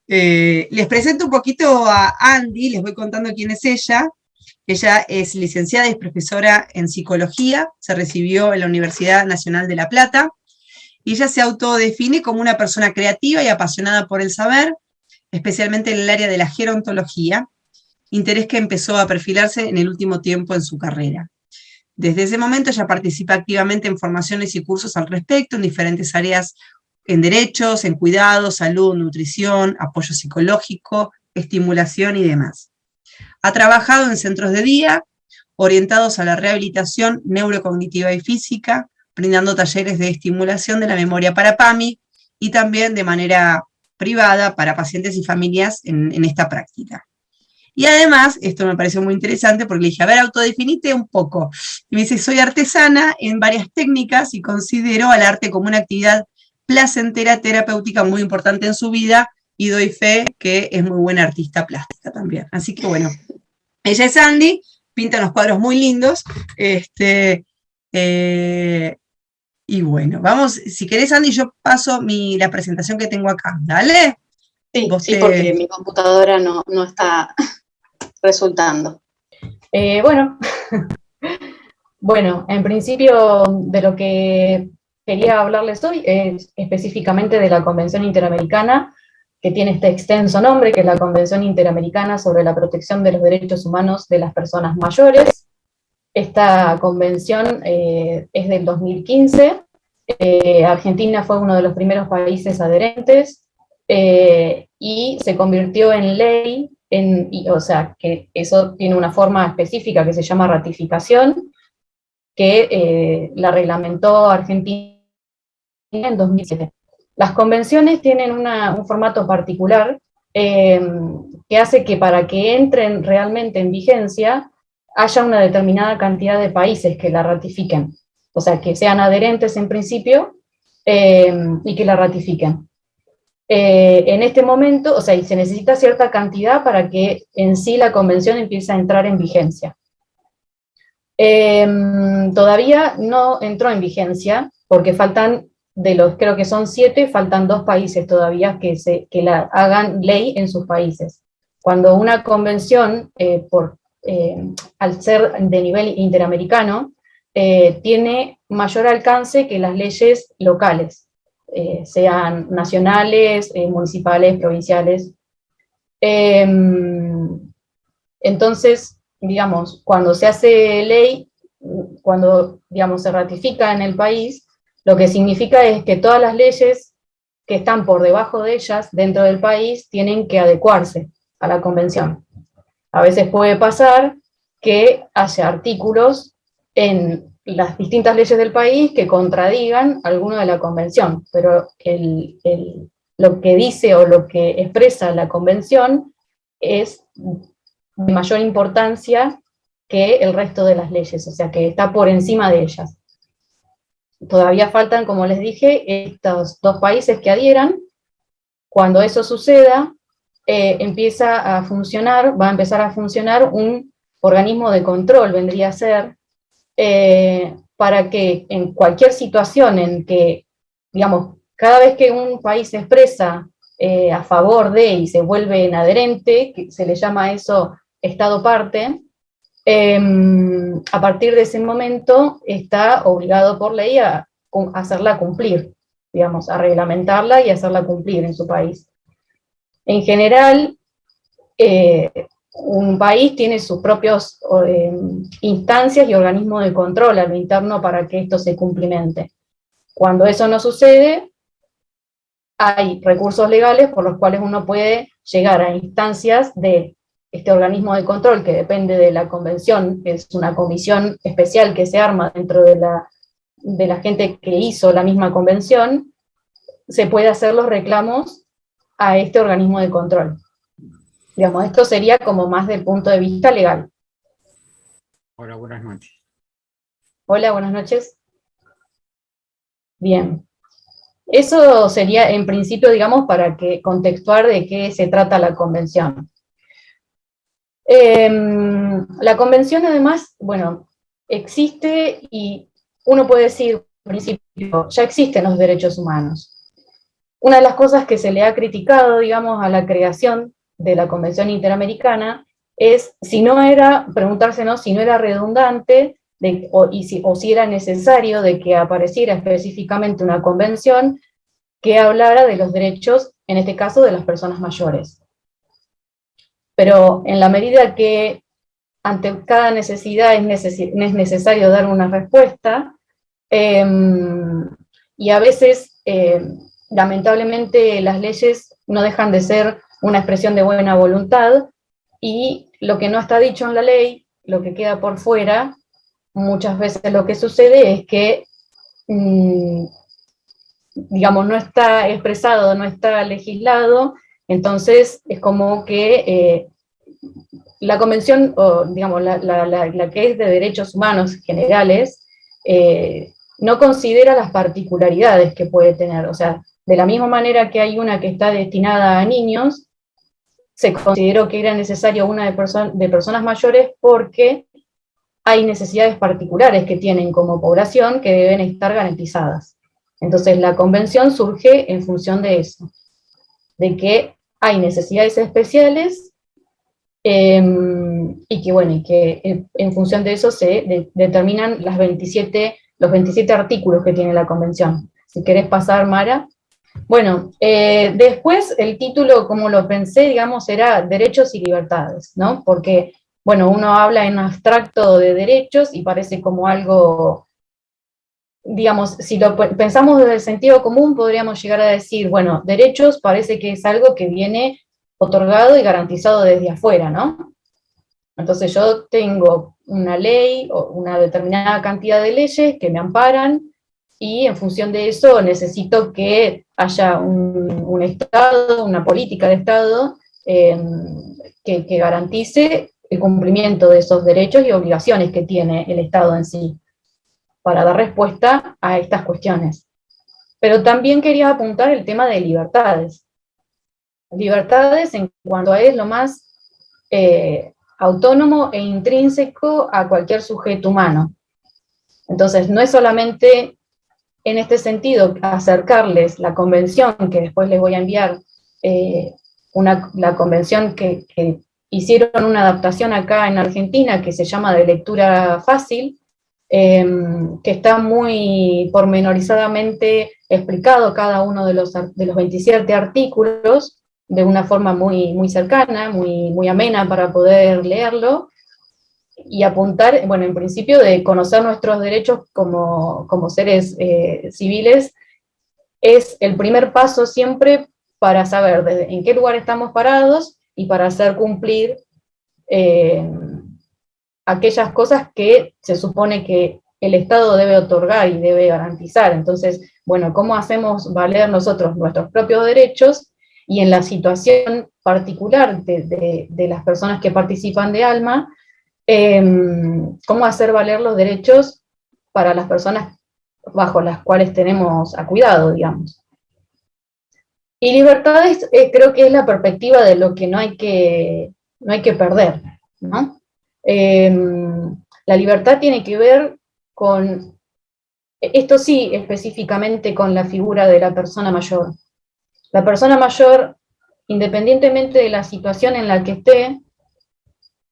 Les presento un poquito a Andy, les voy contando quién es ella. Ella es licenciada y es profesora en psicología, se recibió en la Universidad Nacional de La Plata, y ella se autodefine como una persona creativa y apasionada por el saber, especialmente en el área de la gerontología, interés que empezó a perfilarse en el último tiempo en su carrera. Desde ese momento ella participa activamente en formaciones y cursos al respecto en diferentes áreas, en derechos, en cuidados, salud, nutrición, apoyo psicológico, estimulación y demás. Ha trabajado en centros de día orientados a la rehabilitación neurocognitiva y física, brindando talleres de estimulación de la memoria para PAMI y también de manera privada para pacientes y familias en esta práctica. Y además, esto me pareció muy interesante porque le dije, a ver, autodefinite un poco. Y me dice, soy artesana en varias técnicas y considero al arte como una actividad placentera, terapéutica, muy importante en su vida, y doy fe que es muy buena artista plástica también. Así que bueno, ella es Andy, pinta unos cuadros muy lindos, y bueno, vamos, si querés Andy, yo paso la presentación que tengo acá, ¿dale? Sí, porque mi computadora no está resultando. Bueno, en principio de lo que quería hablarles hoy es específicamente de la Convención Interamericana, que tiene este extenso nombre, que es la Convención Interamericana sobre la Protección de los Derechos Humanos de las Personas Mayores. Esta convención es del 2015, Argentina fue uno de los primeros países adherentes, y se convirtió en ley, o sea, que eso tiene una forma específica que se llama ratificación, que la reglamentó Argentina en 2007. Las convenciones tienen un formato particular que hace que para que entren realmente en vigencia haya una determinada cantidad de países que la ratifiquen, o sea, que sean adherentes en principio y que la ratifiquen. En este momento, o sea, y se necesita cierta cantidad para que en sí la convención empiece a entrar en vigencia. Todavía no entró en vigencia, porque faltan, de los creo que son 7, faltan 2 países todavía que la hagan ley en sus países. Cuando una convención, al ser de nivel interamericano, tiene mayor alcance que las leyes locales, sean nacionales, municipales, provinciales. Entonces, digamos, cuando se hace ley, cuando, digamos, se ratifica en el país, lo que significa es que todas las leyes que están por debajo de ellas, dentro del país, tienen que adecuarse a la convención. A veces puede pasar que haya artículos en las distintas leyes del país que contradigan alguno de la convención, pero lo que dice o lo que expresa la convención es de mayor importancia que el resto de las leyes, o sea, que está por encima de ellas. Todavía faltan, como les dije, estos 2 países que adhieran. Cuando eso suceda, va a empezar a funcionar un organismo de control, vendría a ser, para que en cualquier situación en que, digamos, cada vez que un país se expresa a favor de y se vuelve en adherente, que se le llama eso Estado parte, a partir de ese momento está obligado por ley a hacerla cumplir, digamos, a reglamentarla y hacerla cumplir en su país. En general, un país tiene sus propias instancias y organismos de control a lo interno para que esto se cumplimente. Cuando eso no sucede, hay recursos legales por los cuales uno puede llegar a instancias de este organismo de control que depende de la convención, que es una comisión especial que se arma dentro de la gente que hizo la misma convención, se puede hacer los reclamos a este organismo de control. Digamos, esto sería como más del punto de vista legal. Hola, buenas noches. Hola, buenas noches. Bien. Eso sería en principio, digamos, para contextuar de qué se trata la convención. La convención además, bueno, existe y uno puede decir, en principio, ya existen los derechos humanos. una de las cosas que se le ha criticado, digamos, a la creación de la Convención Interamericana es preguntársenos si no era redundante o si era necesario de que apareciera específicamente una convención que hablara de los derechos, en este caso, de las personas mayores. Pero en la medida que ante cada necesidad es necesario dar una respuesta, y a veces, lamentablemente, las leyes no dejan de ser una expresión de buena voluntad, y lo que no está dicho en la ley, lo que queda por fuera, muchas veces lo que sucede es que, digamos, no está expresado, no está legislado, entonces es como que la convención, o digamos, la que es de derechos humanos generales, no considera las particularidades que puede tener. O sea, de la misma manera que hay una que está destinada a niños, se consideró que era necesario una de personas mayores porque hay necesidades particulares que tienen como población que deben estar garantizadas. Entonces la convención surge en función de eso, de que hay necesidades especiales y que, bueno, y que en función de eso se determinan los 27 artículos que tiene la convención. Si querés pasar, Mara. Bueno, después el título, como lo pensé, digamos, era Derechos y Libertades, ¿no? Porque, bueno, uno habla en abstracto de derechos y parece como algo, digamos, si lo pensamos desde el sentido común, podríamos llegar a decir, bueno, derechos parece que es algo que viene otorgado y garantizado desde afuera, ¿no? Entonces yo tengo una ley o una determinada cantidad de leyes que me amparan, y en función de eso necesito que haya un Estado, una política de Estado que garantice el cumplimiento de esos derechos y obligaciones que tiene el Estado en sí, para dar respuesta a estas cuestiones. Pero también quería apuntar el tema de libertades. Libertades en cuanto a es lo más autónomo e intrínseco a cualquier sujeto humano. Entonces, no es solamente en este sentido acercarles la convención, que después les voy a enviar, la convención que hicieron una adaptación acá en Argentina que se llama de lectura fácil, que está muy pormenorizadamente explicado cada uno de los 27 artículos, de una forma muy, muy cercana, muy, muy amena para poder leerlo, y apuntar, bueno, en principio de conocer nuestros derechos como seres civiles, es el primer paso siempre para saber en qué lugar estamos parados y para hacer cumplir aquellas cosas que se supone que el Estado debe otorgar y debe garantizar. Entonces, bueno, ¿cómo hacemos valer nosotros nuestros propios derechos? Y en la situación particular de las personas que participan de ALMA, cómo hacer valer los derechos para las personas bajo las cuales tenemos a cuidado, digamos. Y libertades creo que es la perspectiva de lo que no hay que perder, ¿no? La libertad tiene que ver con, esto sí, específicamente con la figura de la persona mayor. La persona mayor, independientemente de la situación en la que esté,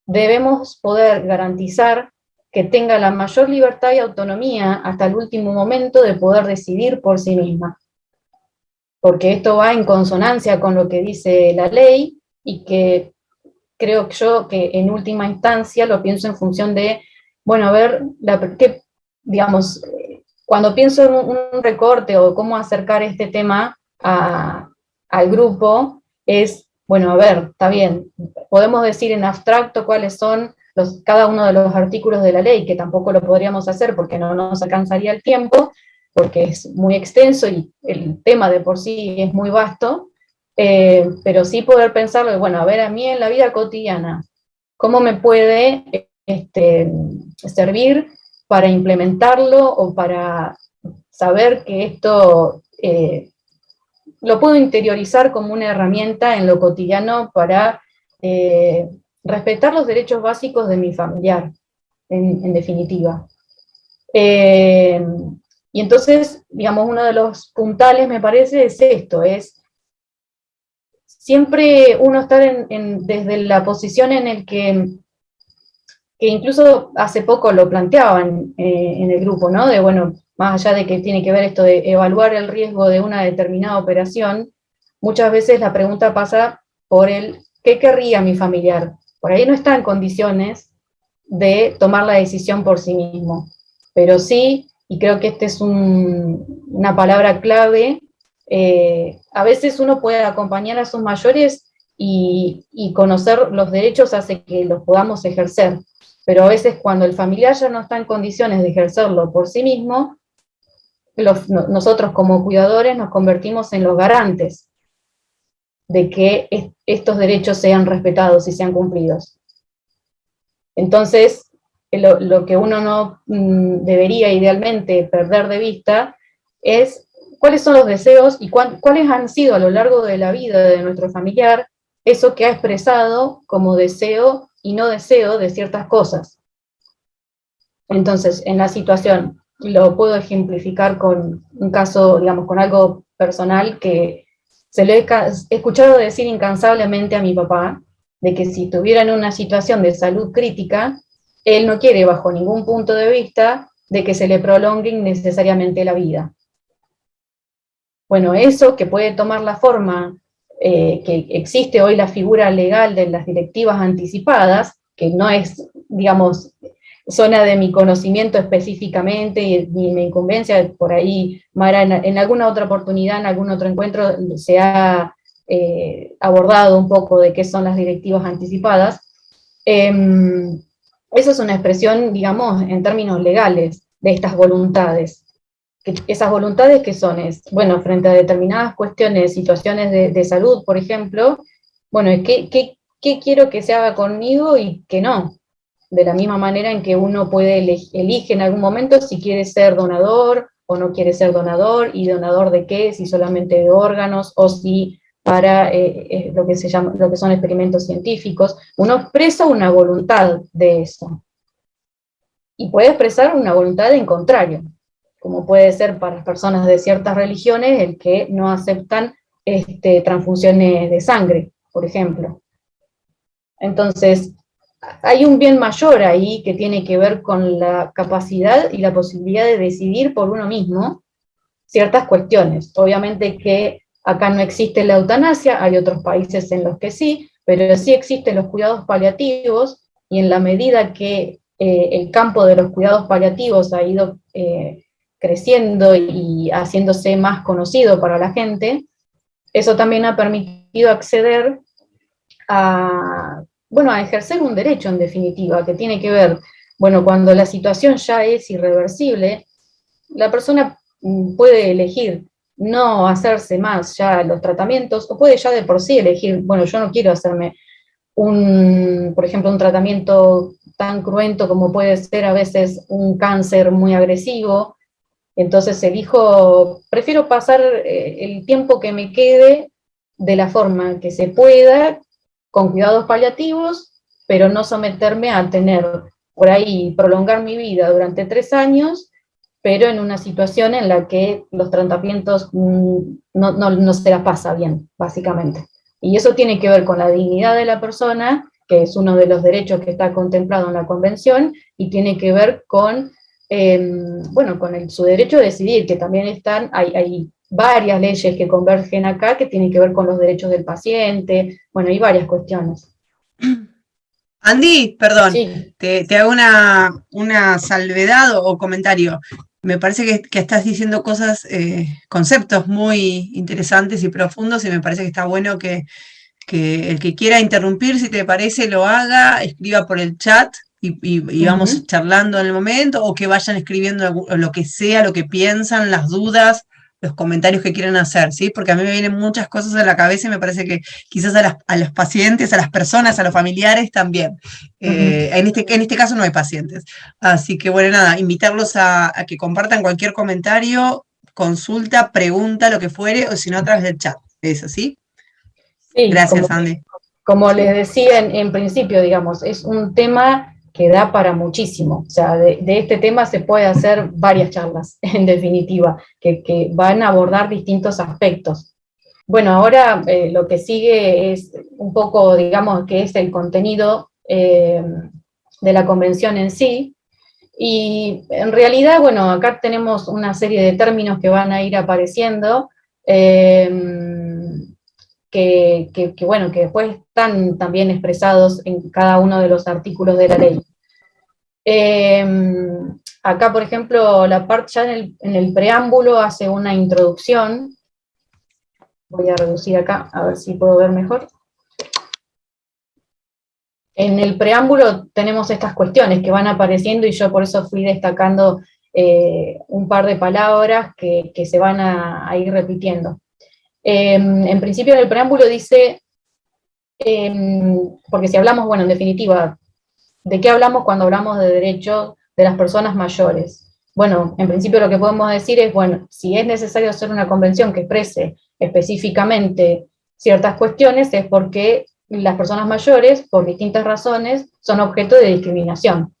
debemos poder garantizar que tenga la mayor libertad y autonomía hasta el último momento de poder decidir por sí misma. Porque esto va en consonancia con lo que dice la ley, y que creo yo que en última instancia lo pienso en función de, bueno, a ver, digamos, cuando pienso en un recorte o cómo acercar este tema al grupo, es, bueno, a ver, está bien, podemos decir en abstracto cuáles son cada uno de los artículos de la ley, que tampoco lo podríamos hacer porque no nos alcanzaría el tiempo, porque es muy extenso y el tema de por sí es muy vasto, pero sí poder pensarlo, bueno, a ver, a mí en la vida cotidiana, ¿cómo me puede servir para implementarlo o para saber que esto lo puedo interiorizar como una herramienta en lo cotidiano para respetar los derechos básicos de mi familiar, en definitiva? Y entonces, digamos, uno de los puntales, me parece, es esto, es siempre uno estar desde la posición en el que incluso hace poco lo planteaban en el grupo, ¿no? De, bueno, más allá de que tiene que ver esto de evaluar el riesgo de una determinada operación, muchas veces la pregunta pasa por el ¿qué querría mi familiar? Por ahí no está en condiciones de tomar la decisión por sí mismo, pero sí, y creo que esta es una palabra clave, a veces uno puede acompañar a sus mayores y conocer los derechos hace que los podamos ejercer, pero a veces cuando el familiar ya no está en condiciones de ejercerlo por sí mismo, nosotros como cuidadores nos convertimos en los garantes de que estos derechos sean respetados y sean cumplidos. Entonces, lo que uno no debería idealmente perder de vista es cuáles son los deseos y cuáles han sido a lo largo de la vida de nuestro familiar eso que ha expresado como deseo y no deseo de ciertas cosas. Entonces, en la situación, lo puedo ejemplificar con un caso, digamos, con algo personal que se lo he escuchado decir incansablemente a mi papá, de que si estuviera en una situación de salud crítica, él no quiere, bajo ningún punto de vista, de que se le prolongue innecesariamente la vida. Bueno, eso que puede tomar la forma que existe hoy la figura legal de las directivas anticipadas, que no es, digamos, zona de mi conocimiento específicamente, ni mi incumbencia, por ahí, Mara, en alguna otra oportunidad, en algún otro encuentro, se ha abordado un poco de qué son las directivas anticipadas. Eso es una expresión, digamos, en términos legales, de estas voluntades. Esas voluntades que son, bueno, frente a determinadas cuestiones, situaciones de salud, por ejemplo, bueno, ¿qué quiero que se haga conmigo y qué no? De la misma manera en que uno puede elige en algún momento si quiere ser donador o no quiere ser donador, y donador de qué, si solamente de órganos, o si para lo que son experimentos científicos. Uno expresa una voluntad de eso. Y puede expresar una voluntad en contrario, como puede ser para las personas de ciertas religiones el que no aceptan transfusiones de sangre, por ejemplo. Entonces, hay un bien mayor ahí que tiene que ver con la capacidad y la posibilidad de decidir por uno mismo ciertas cuestiones. Obviamente que acá no existe la eutanasia, hay otros países en los que sí, pero sí existen los cuidados paliativos, y en la medida que el campo de los cuidados paliativos ha ido creciendo y haciéndose más conocido para la gente, eso también ha permitido acceder a ejercer un derecho, en definitiva, que tiene que ver, bueno, cuando la situación ya es irreversible, la persona puede elegir no hacerse más ya los tratamientos, o puede ya de por sí elegir, bueno, yo no quiero hacerme por ejemplo, un tratamiento tan cruento como puede ser a veces un cáncer muy agresivo, entonces prefiero pasar el tiempo que me quede de la forma que se pueda, con cuidados paliativos, pero no someterme a por ahí, prolongar mi vida durante 3 años, pero en una situación en la que los tratamientos no se la pasa bien, básicamente. Y eso tiene que ver con la dignidad de la persona, que es uno de los derechos que está contemplado en la Convención, y tiene que ver con, con su derecho a decidir, que también hay varias leyes que convergen acá, que tienen que ver con los derechos del paciente, bueno, hay varias cuestiones. Andy, perdón, sí. te hago una salvedad o comentario. Me parece que estás diciendo cosas, conceptos muy interesantes y profundos, y me parece que está bueno que el que quiera interrumpir, si te parece, lo haga, escriba por el chat y vamos charlando en el momento, o que vayan escribiendo lo que sea, lo que piensan, las dudas, los comentarios que quieran hacer, ¿sí? Porque a mí me vienen muchas cosas a la cabeza y me parece que quizás a los pacientes, a las personas, a los familiares también. En este caso no hay pacientes. Así que, bueno, nada, invitarlos a que compartan cualquier comentario, consulta, pregunta, lo que fuere, o si no, a través del chat. ¿Eso sí? Sí, gracias, Andy. Como les decía en principio, digamos, es un tema que da para muchísimo. O sea, de este tema se puede hacer varias charlas, en definitiva, que van a abordar distintos aspectos. Bueno, ahora lo que sigue es un poco, digamos, que es el contenido de la convención en sí, y en realidad, bueno, acá tenemos una serie de términos que van a ir apareciendo, bueno, que después están también expresados en cada uno de los artículos de la ley. Acá, por ejemplo, la parte ya en el preámbulo hace una introducción. Voy a reducir acá, a ver si puedo ver mejor. En el preámbulo tenemos estas cuestiones que van apareciendo y yo por eso fui destacando un par de palabras que se van a ir repitiendo. En principio en el preámbulo dice, porque si hablamos, bueno, en definitiva, ¿de qué hablamos cuando hablamos de derechos de las personas mayores? Bueno, en principio lo que podemos decir es, bueno, si es necesario hacer una convención que exprese específicamente ciertas cuestiones, es porque las personas mayores, por distintas razones, son objeto de discriminación.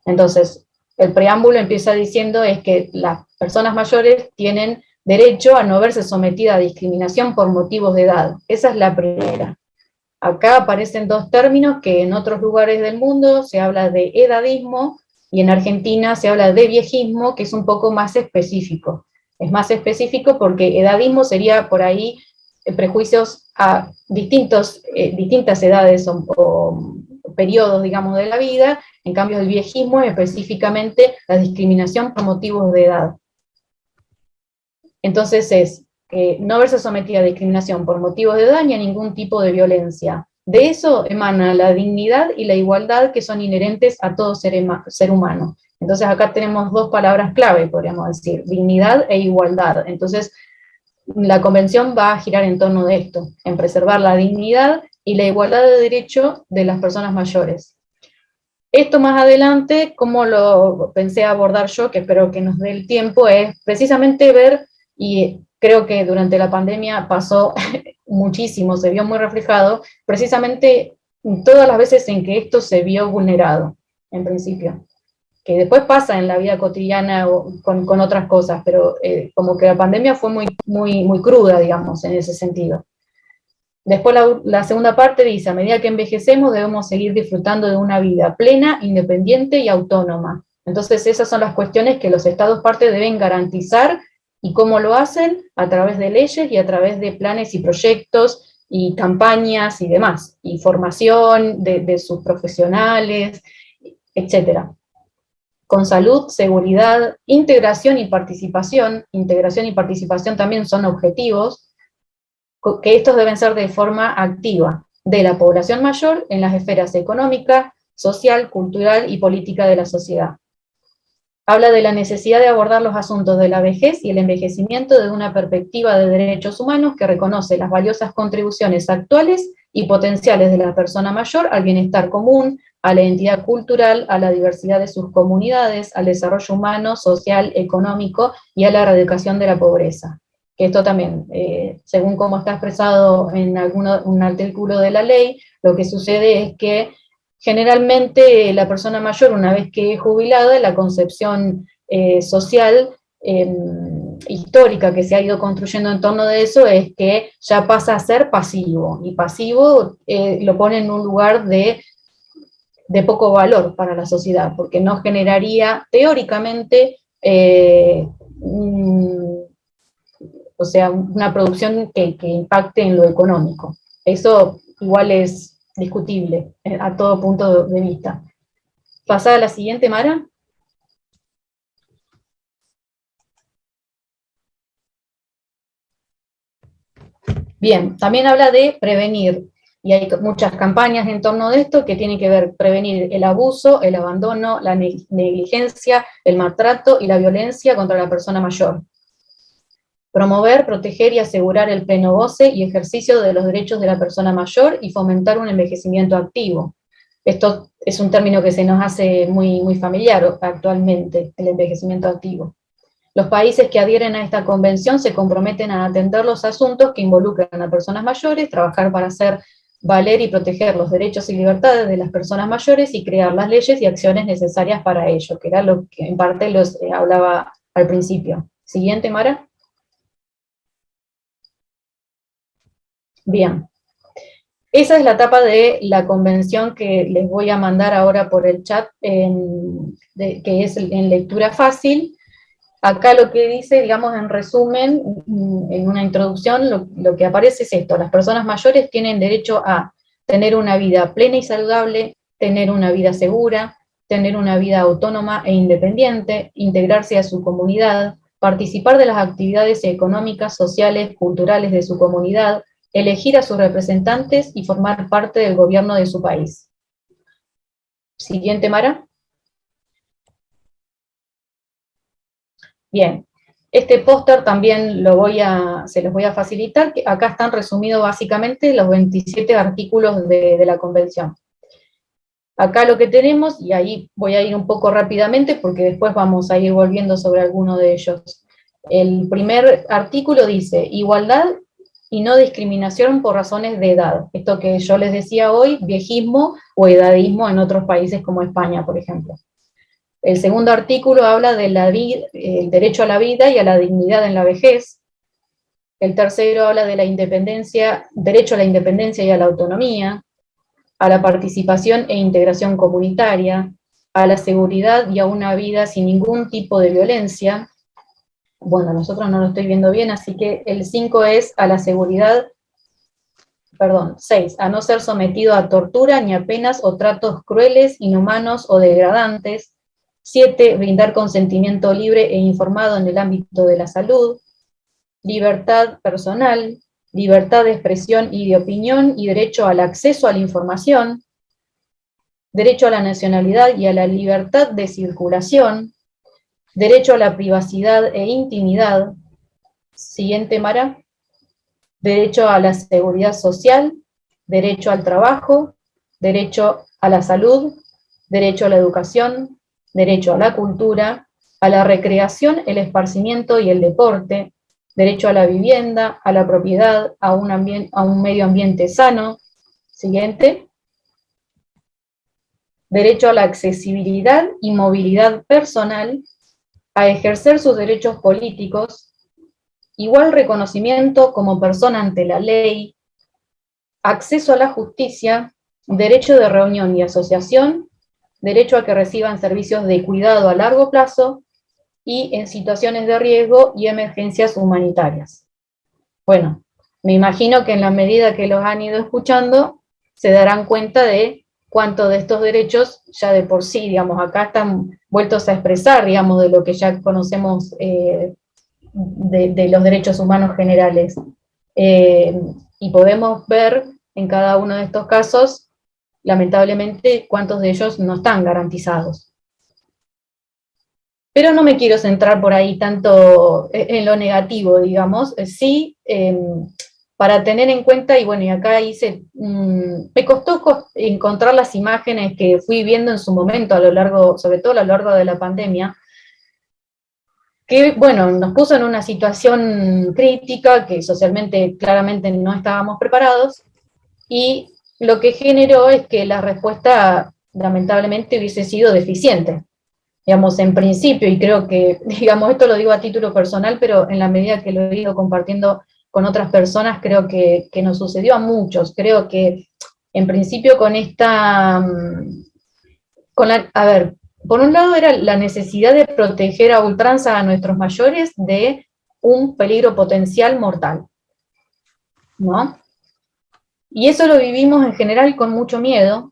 Entonces, el preámbulo empieza diciendo es que las personas mayores tienen derecho a no verse sometidas a discriminación por motivos de edad. Esa es la primera. Acá aparecen dos términos que en otros lugares del mundo se habla de edadismo y en Argentina se habla de viejismo, que es un poco más específico. Es más específico porque edadismo sería por ahí prejuicios a distintas edades o periodos, digamos, de la vida. En cambio el viejismo es específicamente la discriminación por motivos de edad. Entonces es no verse sometida a discriminación por motivos de edad ni a ningún tipo de violencia. De eso emana la dignidad y la igualdad que son inherentes a todo ser humano. Entonces acá tenemos dos palabras clave, podríamos decir, dignidad e igualdad. Entonces la convención va a girar en torno de esto, en preservar la dignidad y la igualdad de derecho de las personas mayores. Esto más adelante, como lo pensé abordar yo, que espero que nos dé el tiempo, es precisamente ver, y creo que durante la pandemia pasó muchísimo, se vio muy reflejado, precisamente todas las veces en que esto se vio vulnerado, en principio. Que después pasa en la vida cotidiana con otras cosas, pero como que la pandemia fue muy cruda, digamos, en ese sentido. Después la segunda parte dice, a medida que envejecemos debemos seguir disfrutando de una vida plena, independiente y autónoma. Entonces esas son las cuestiones que los estados partes deben garantizar, y cómo lo hacen, a través de leyes y a través de planes y proyectos y campañas y demás, y formación de sus profesionales, etc. Con salud, seguridad, integración y participación también son objetivos, que estos deben ser de forma activa, de la población mayor en las esferas económica, social, cultural y política de la sociedad. Habla de la necesidad de abordar los asuntos de la vejez y el envejecimiento desde una perspectiva de derechos humanos que reconoce las valiosas contribuciones actuales y potenciales de la persona mayor al bienestar común, a la identidad cultural, a la diversidad de sus comunidades, al desarrollo humano, social, económico y a la erradicación de la pobreza. Que esto también, según como está expresado en un artículo de la ley, lo que sucede es que generalmente la persona mayor, una vez que es jubilada, la concepción social histórica que se ha ido construyendo en torno de eso es que ya pasa a ser pasivo, y pasivo lo pone en un lugar de poco valor para la sociedad, porque no generaría teóricamente o sea, una producción que impacte en lo económico. Eso igual es discutible a todo punto de vista. Pasada a la siguiente, Mara. Bien, también habla de prevenir, y hay muchas campañas en torno de esto que tienen que ver prevenir el abuso, el abandono, la negligencia, el maltrato y la violencia contra la persona mayor. Promover, proteger y asegurar el pleno goce y ejercicio de los derechos de la persona mayor y fomentar un envejecimiento activo. Esto es un término que se nos hace muy familiar actualmente, el envejecimiento activo. Los países que adhieren a esta convención se comprometen a atender los asuntos que involucran a personas mayores, trabajar para hacer valer y proteger los derechos y libertades de las personas mayores y crear las leyes y acciones necesarias para ello, que era lo que en parte los hablaba al principio. Siguiente, Mara. Bien. Esa es la etapa de la convención que les voy a mandar ahora por el chat, que es en lectura fácil. Acá lo que dice, digamos en resumen, en una introducción, lo que aparece es esto: las personas mayores tienen derecho a tener una vida plena y saludable, tener una vida segura, tener una vida autónoma e independiente, integrarse a su comunidad, participar de las actividades económicas, sociales, culturales de su comunidad, elegir a sus representantes y formar parte del gobierno de su país. Siguiente, Mara. Bien, este póster también se los voy a facilitar, que acá están resumidos básicamente los 27 artículos de la Convención. Acá lo que tenemos, y ahí voy a ir un poco rápidamente porque después vamos a ir volviendo sobre alguno de ellos. El primer artículo dice: igualdad y no discriminación por razones de edad. Esto que yo les decía hoy, viejismo o edadismo en otros países como España, por ejemplo. El segundo artículo habla del derecho a la vida y a la dignidad en la vejez. El tercero habla de la independencia, derecho a la independencia y a la autonomía, a la participación e integración comunitaria, a la seguridad y a una vida sin ningún tipo de violencia. Bueno, nosotros no lo estoy viendo bien, así que el 5 es a la seguridad, 6, a no ser sometido a tortura ni a penas o tratos crueles, inhumanos o degradantes. 7, brindar consentimiento libre e informado en el ámbito de la salud. Libertad personal, libertad de expresión y de opinión y derecho al acceso a la información. Derecho a la nacionalidad y a la libertad de circulación. Derecho a la privacidad e intimidad. Siguiente, Mara. Derecho a la seguridad social, derecho al trabajo, derecho a la salud, derecho a la educación, derecho a la cultura, a la recreación, el esparcimiento y el deporte, derecho a la vivienda, a la propiedad, a un medio ambiente sano. Siguiente. Derecho a la accesibilidad y movilidad personal, a ejercer sus derechos políticos, igual reconocimiento como persona ante la ley, acceso a la justicia, derecho de reunión y asociación, derecho a que reciban servicios de cuidado a largo plazo y en situaciones de riesgo y emergencias humanitarias. Bueno, me imagino que en la medida que los han ido escuchando, se darán cuenta de cuánto de estos derechos ya de por sí, digamos, acá están vueltos a expresar, digamos, de lo que ya conocemos de los derechos humanos generales. Y podemos ver en cada uno de estos casos, lamentablemente, cuántos de ellos no están garantizados. Pero no me quiero centrar por ahí tanto en lo negativo, digamos, sí, para tener en cuenta, y bueno, y acá hice, me costó encontrar las imágenes que fui viendo en su momento, sobre todo a lo largo de la pandemia, que, bueno, nos puso en una situación crítica, que socialmente claramente no estábamos preparados, y lo que generó es que la respuesta, lamentablemente, hubiese sido deficiente. Digamos, en principio, y creo que, digamos, esto lo digo a título personal, pero en la medida que lo he ido compartiendo con otras personas, creo que nos sucedió a muchos. Creo que, en principio, a ver, por un lado era la necesidad de proteger a ultranza a nuestros mayores de un peligro potencial mortal, ¿no? Y eso lo vivimos en general con mucho miedo,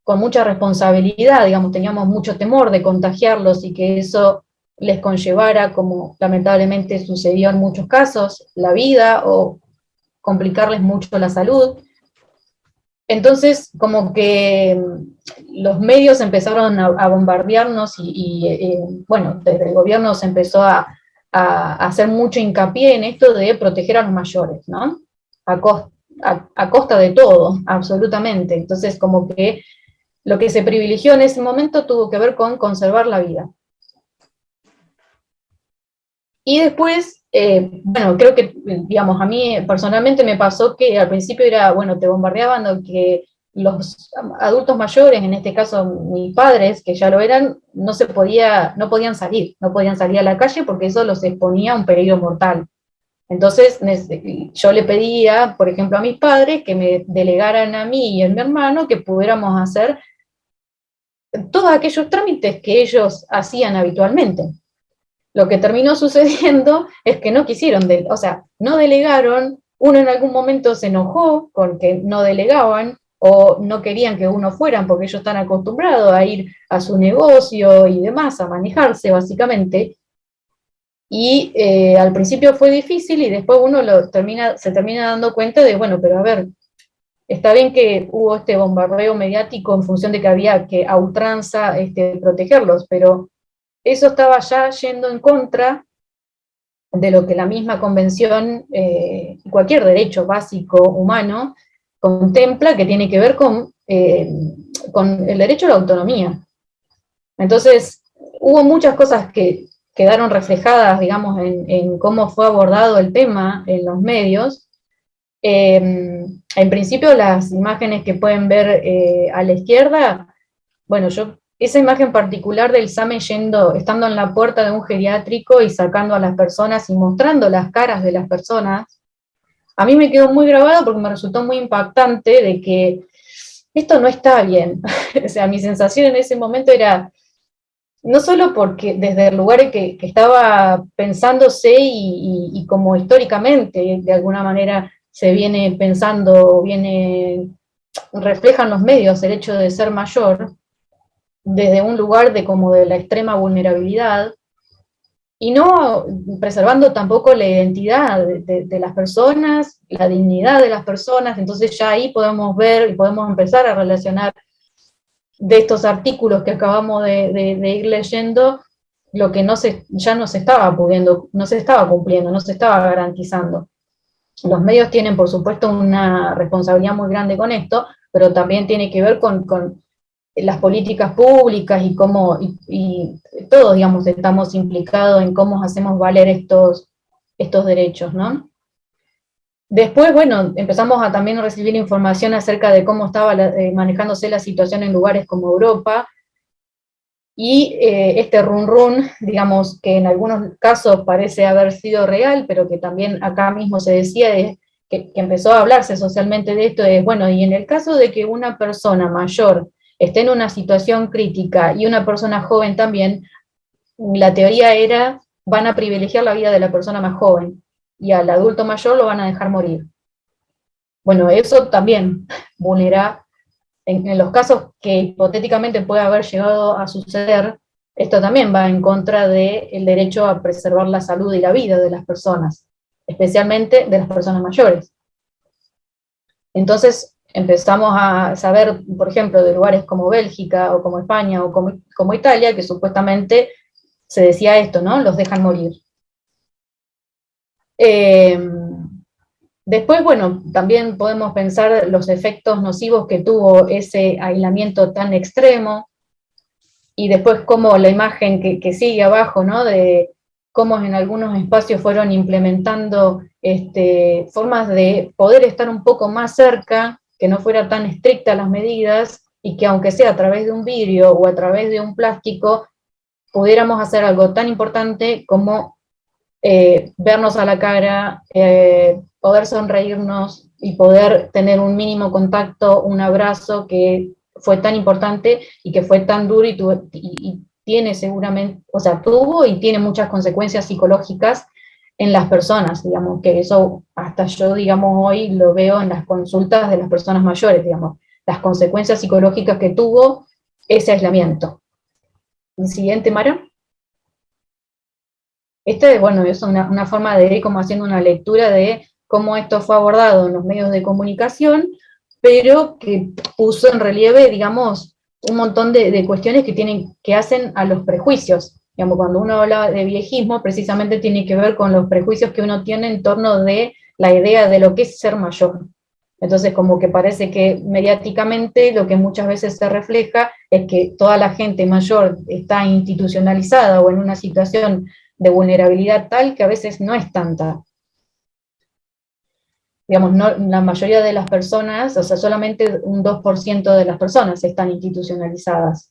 con mucha responsabilidad, digamos, teníamos mucho temor de contagiarlos y que eso les conllevara, como lamentablemente sucedió en muchos casos, la vida o complicarles mucho la salud. Entonces, como que los medios empezaron a bombardearnos y bueno, desde el gobierno se empezó a hacer mucho hincapié en esto de proteger a los mayores, ¿no? A costa de todo, absolutamente. Entonces, como que lo que se privilegió en ese momento tuvo que ver con conservar la vida. Y después, bueno, creo que, digamos, a mí personalmente me pasó que al principio era, bueno, te bombardeaban o que los adultos mayores, en este caso mis padres, que ya lo eran, no podían salir a la calle porque eso los exponía a un peligro mortal. Entonces, yo le pedía, por ejemplo, a mis padres que me delegaran a mí y a mi hermano que pudiéramos hacer todos aquellos trámites que ellos hacían habitualmente. Lo que terminó sucediendo es que no quisieron, o sea, no delegaron, uno en algún momento se enojó con que no delegaban, o no querían que uno fueran porque ellos están acostumbrados a ir a su negocio y demás, a manejarse básicamente, y al principio fue difícil y después uno se termina dando cuenta de, bueno, pero a ver, está bien que hubo este bombardeo mediático en función de que había que a ultranza protegerlos, pero eso estaba ya yendo en contra de lo que la misma convención, cualquier derecho básico humano, contempla, que tiene que ver con el derecho a la autonomía. Entonces, hubo muchas cosas que quedaron reflejadas, digamos, en cómo fue abordado el tema en los medios. En principio, las imágenes que pueden ver a la izquierda, bueno, esa imagen particular del SAME estando en la puerta de un geriátrico y sacando a las personas y mostrando las caras de las personas, a mí me quedó muy grabado porque me resultó muy impactante de que esto no está bien. O sea, mi sensación en ese momento era, no solo porque desde el lugar que estaba pensándose y como históricamente de alguna manera se viene pensando, reflejan los medios el hecho de ser mayor, desde un lugar como de la extrema vulnerabilidad, y no preservando tampoco la identidad de las personas, la dignidad de las personas. Entonces ya ahí podemos ver y podemos empezar a relacionar de estos artículos que acabamos de ir leyendo, lo que ya no se estaba pudiendo, no se estaba cumpliendo, no se estaba garantizando. Los medios tienen, por supuesto, una responsabilidad muy grande con esto, pero también tiene que ver con las políticas públicas y cómo, y todos, digamos, estamos implicados en cómo hacemos valer estos derechos, ¿no? Después, bueno, empezamos a también recibir información acerca de cómo estaba manejándose la situación en lugares como Europa, y este run run, digamos, que en algunos casos parece haber sido real, pero que también acá mismo se decía, que empezó a hablarse socialmente de esto, es, bueno, y en el caso de que una persona mayor esté en una situación crítica y una persona joven también, la teoría era, van a privilegiar la vida de la persona más joven, y al adulto mayor lo van a dejar morir. Bueno, eso también vulnera, en los casos que hipotéticamente puede haber llegado a suceder, esto también va en contra del derecho a preservar la salud y la vida de las personas, especialmente de las personas mayores. Entonces empezamos a saber, por ejemplo, de lugares como Bélgica, o como España, o como Italia, que supuestamente se decía esto, ¿no? Los dejan morir. Después, bueno, también podemos pensar los efectos nocivos que tuvo ese aislamiento tan extremo, y después cómo la imagen que sigue abajo, ¿no? De cómo en algunos espacios fueron implementando formas de poder estar un poco más cerca, que no fuera tan estrictas las medidas, y que aunque sea a través de un vidrio o a través de un plástico, pudiéramos hacer algo tan importante como vernos a la cara, poder sonreírnos y poder tener un mínimo contacto, un abrazo que fue tan importante y que fue tan duro y tiene seguramente, o sea, tuvo y tiene muchas consecuencias psicológicas en las personas, digamos, que eso hasta yo, digamos, hoy lo veo en las consultas de las personas mayores, digamos, las consecuencias psicológicas que tuvo ese aislamiento. ¿El siguiente, Mara? Bueno, es una forma de ir como haciendo una lectura de cómo esto fue abordado en los medios de comunicación, pero que puso en relieve, digamos, un montón de cuestiones que hacen a los prejuicios. Digamos, cuando uno habla de viejismo, precisamente tiene que ver con los prejuicios que uno tiene en torno de la idea de lo que es ser mayor. Entonces, como que parece que mediáticamente lo que muchas veces se refleja es que toda la gente mayor está institucionalizada o en una situación de vulnerabilidad tal que a veces no es tanta. Digamos, no, la mayoría de las personas, o sea, solamente un 2% de las personas están institucionalizadas.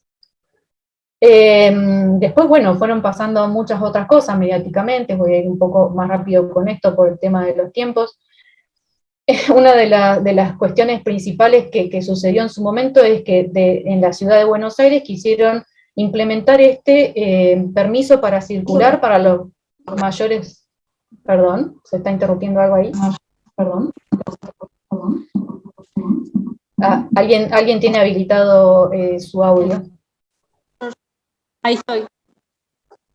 Después, bueno, fueron pasando muchas otras cosas mediáticamente, voy a ir un poco más rápido con esto por el tema de los tiempos. Una de las cuestiones principales que sucedió en su momento es que en la ciudad de Buenos Aires quisieron implementar este permiso para circular para los mayores. Perdón, se está interrumpiendo algo ahí. Perdón. ¿Alguien tiene habilitado su audio? Ahí estoy.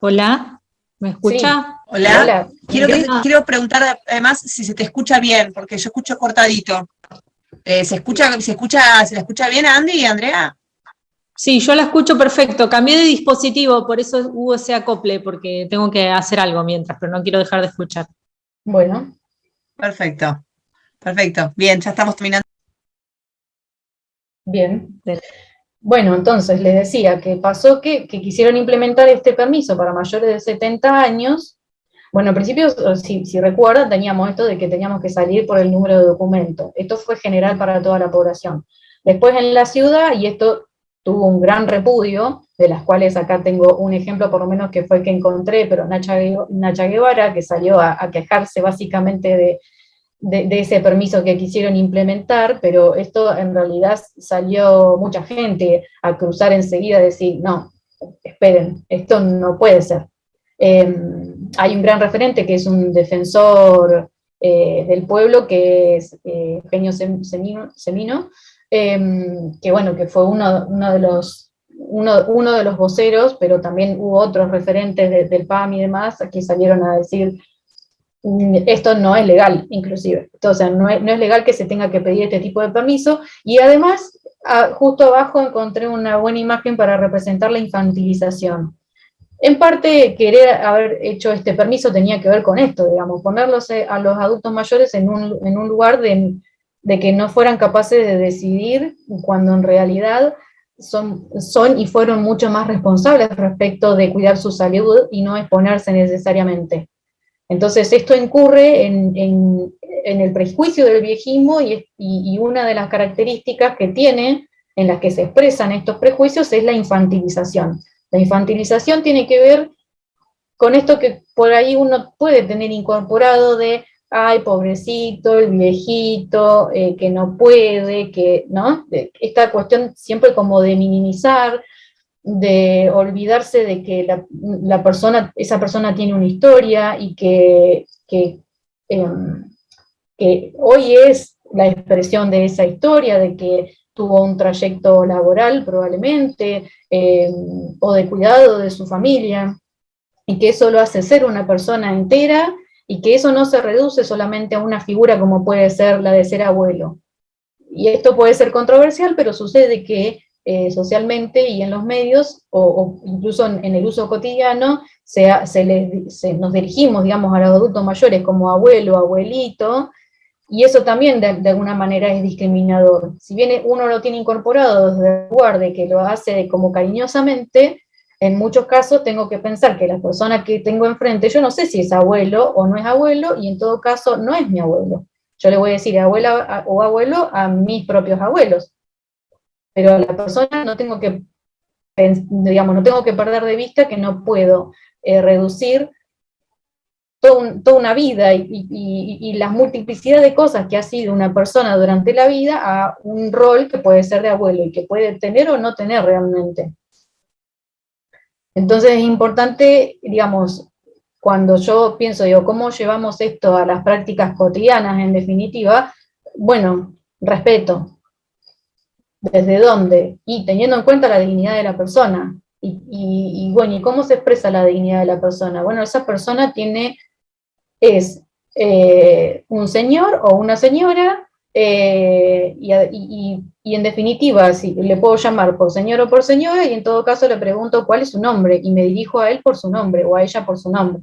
Hola, ¿me escucha? Sí. Hola. Hola. Quiero preguntar además si se te escucha bien, porque yo escucho cortadito. ¿Se la escucha bien a Andy y Andrea? Sí, yo la escucho perfecto. Cambié de dispositivo, por eso hubo ese acople, porque tengo que hacer algo mientras, pero no quiero dejar de escuchar. Bueno. Perfecto. Perfecto. Bien, ya estamos terminando. Bien. Bueno, entonces les decía que pasó que quisieron implementar este permiso para mayores de 70 años. Bueno, en principio, si recuerdan, teníamos esto de que teníamos que salir por el número de documento. Esto fue general para toda la población. Después en la ciudad, y esto tuvo un gran repudio, de las cuales acá tengo un ejemplo por lo menos que fue el que encontré, pero Nacha Guevara, que salió a quejarse básicamente de ese permiso que quisieron implementar, pero esto en realidad salió mucha gente a cruzar enseguida y decir, no, esperen, esto no puede ser. Hay un gran referente que es un defensor del pueblo, que es Eugenio Semino, que bueno, que fue uno de los voceros, pero también hubo otros referentes del PAM y demás que salieron a decir esto no es legal, inclusive. O sea, no es legal que se tenga que pedir este tipo de permiso, y además, justo abajo encontré una buena imagen para representar la infantilización. En parte, querer haber hecho este permiso tenía que ver con esto, digamos, ponerlos a los adultos mayores en un lugar de que no fueran capaces de decidir, cuando en realidad son y fueron mucho más responsables respecto de cuidar su salud y no exponerse necesariamente. Entonces esto incurre en el prejuicio del viejismo, y una de las características que tiene, en las que se expresan estos prejuicios, es la infantilización. La infantilización tiene que ver con esto que por ahí uno puede tener incorporado de, ay, pobrecito, el viejito, que no puede, ¿no? Esta cuestión siempre como de minimizar, de olvidarse de que esa persona tiene una historia, y que hoy es la expresión de esa historia, de que tuvo un trayecto laboral probablemente, o de cuidado de su familia, y que eso lo hace ser una persona entera, y que eso no se reduce solamente a una figura como puede ser la de ser abuelo. Y esto puede ser controversial, pero sucede que socialmente y en los medios, o incluso en el uso cotidiano, nos dirigimos, digamos, a los adultos mayores como abuelo, abuelito, y eso también de alguna manera es discriminador. Si bien uno lo tiene incorporado desde el lugar de que lo hace como cariñosamente, en muchos casos tengo que pensar que la persona que tengo enfrente, yo no sé si es abuelo o no es abuelo, y en todo caso no es mi abuelo. Yo le voy a decir abuela o abuelo a mis propios abuelos, pero a la persona no tengo que perder de vista que no puedo reducir toda una vida y la multiplicidad de cosas que ha sido una persona durante la vida a un rol que puede ser de abuelo, y que puede tener o no tener realmente. Entonces es importante, digamos, cuando yo pienso, ¿cómo llevamos esto a las prácticas cotidianas en definitiva? Bueno, respeto. ¿Desde dónde? Y teniendo en cuenta la dignidad de la persona. Bueno, ¿y cómo se expresa la dignidad de la persona? Bueno, esa persona es un señor o una señora, y en definitiva, si le puedo llamar por señor o por señora, y en todo caso le pregunto cuál es su nombre, y me dirijo a él por su nombre, o a ella por su nombre.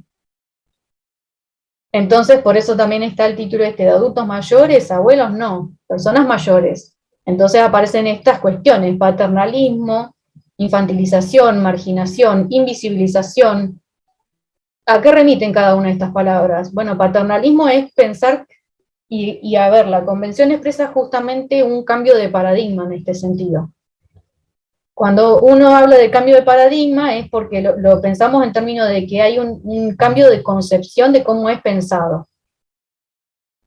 Entonces, por eso también está el título de adultos mayores, abuelos no, personas mayores. Entonces aparecen estas cuestiones: paternalismo, infantilización, marginación, invisibilización, ¿A qué remiten cada una de estas palabras? Bueno, paternalismo es pensar, y a ver, la convención expresa justamente un cambio de paradigma en este sentido. Cuando uno habla de cambio de paradigma es porque lo pensamos en términos de que hay un cambio de concepción de cómo es pensado.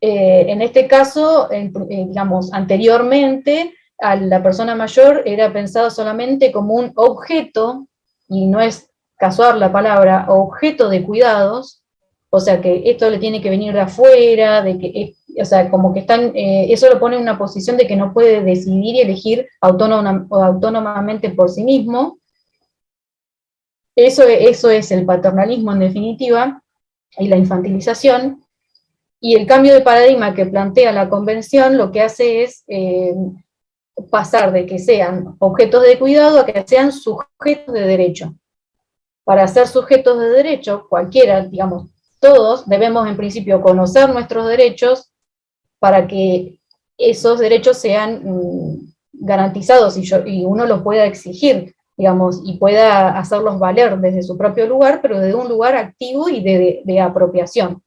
En este caso, digamos, anteriormente, a la persona mayor era pensado solamente como un objeto, y no es casual la palabra, objeto de cuidados, o sea que esto le tiene que venir de afuera, de que o sea, como que eso lo pone en una posición de que no puede decidir y elegir autónomamente por sí mismo. Eso es el paternalismo en definitiva, y la infantilización. Y el cambio de paradigma que plantea la convención lo que hace es pasar de que sean objetos de cuidado a que sean sujetos de derecho. Para ser sujetos de derecho, cualquiera, digamos, todos debemos en principio conocer nuestros derechos para que esos derechos sean garantizados y uno los pueda exigir, digamos, y pueda hacerlos valer desde su propio lugar, pero desde un lugar activo y de apropiación.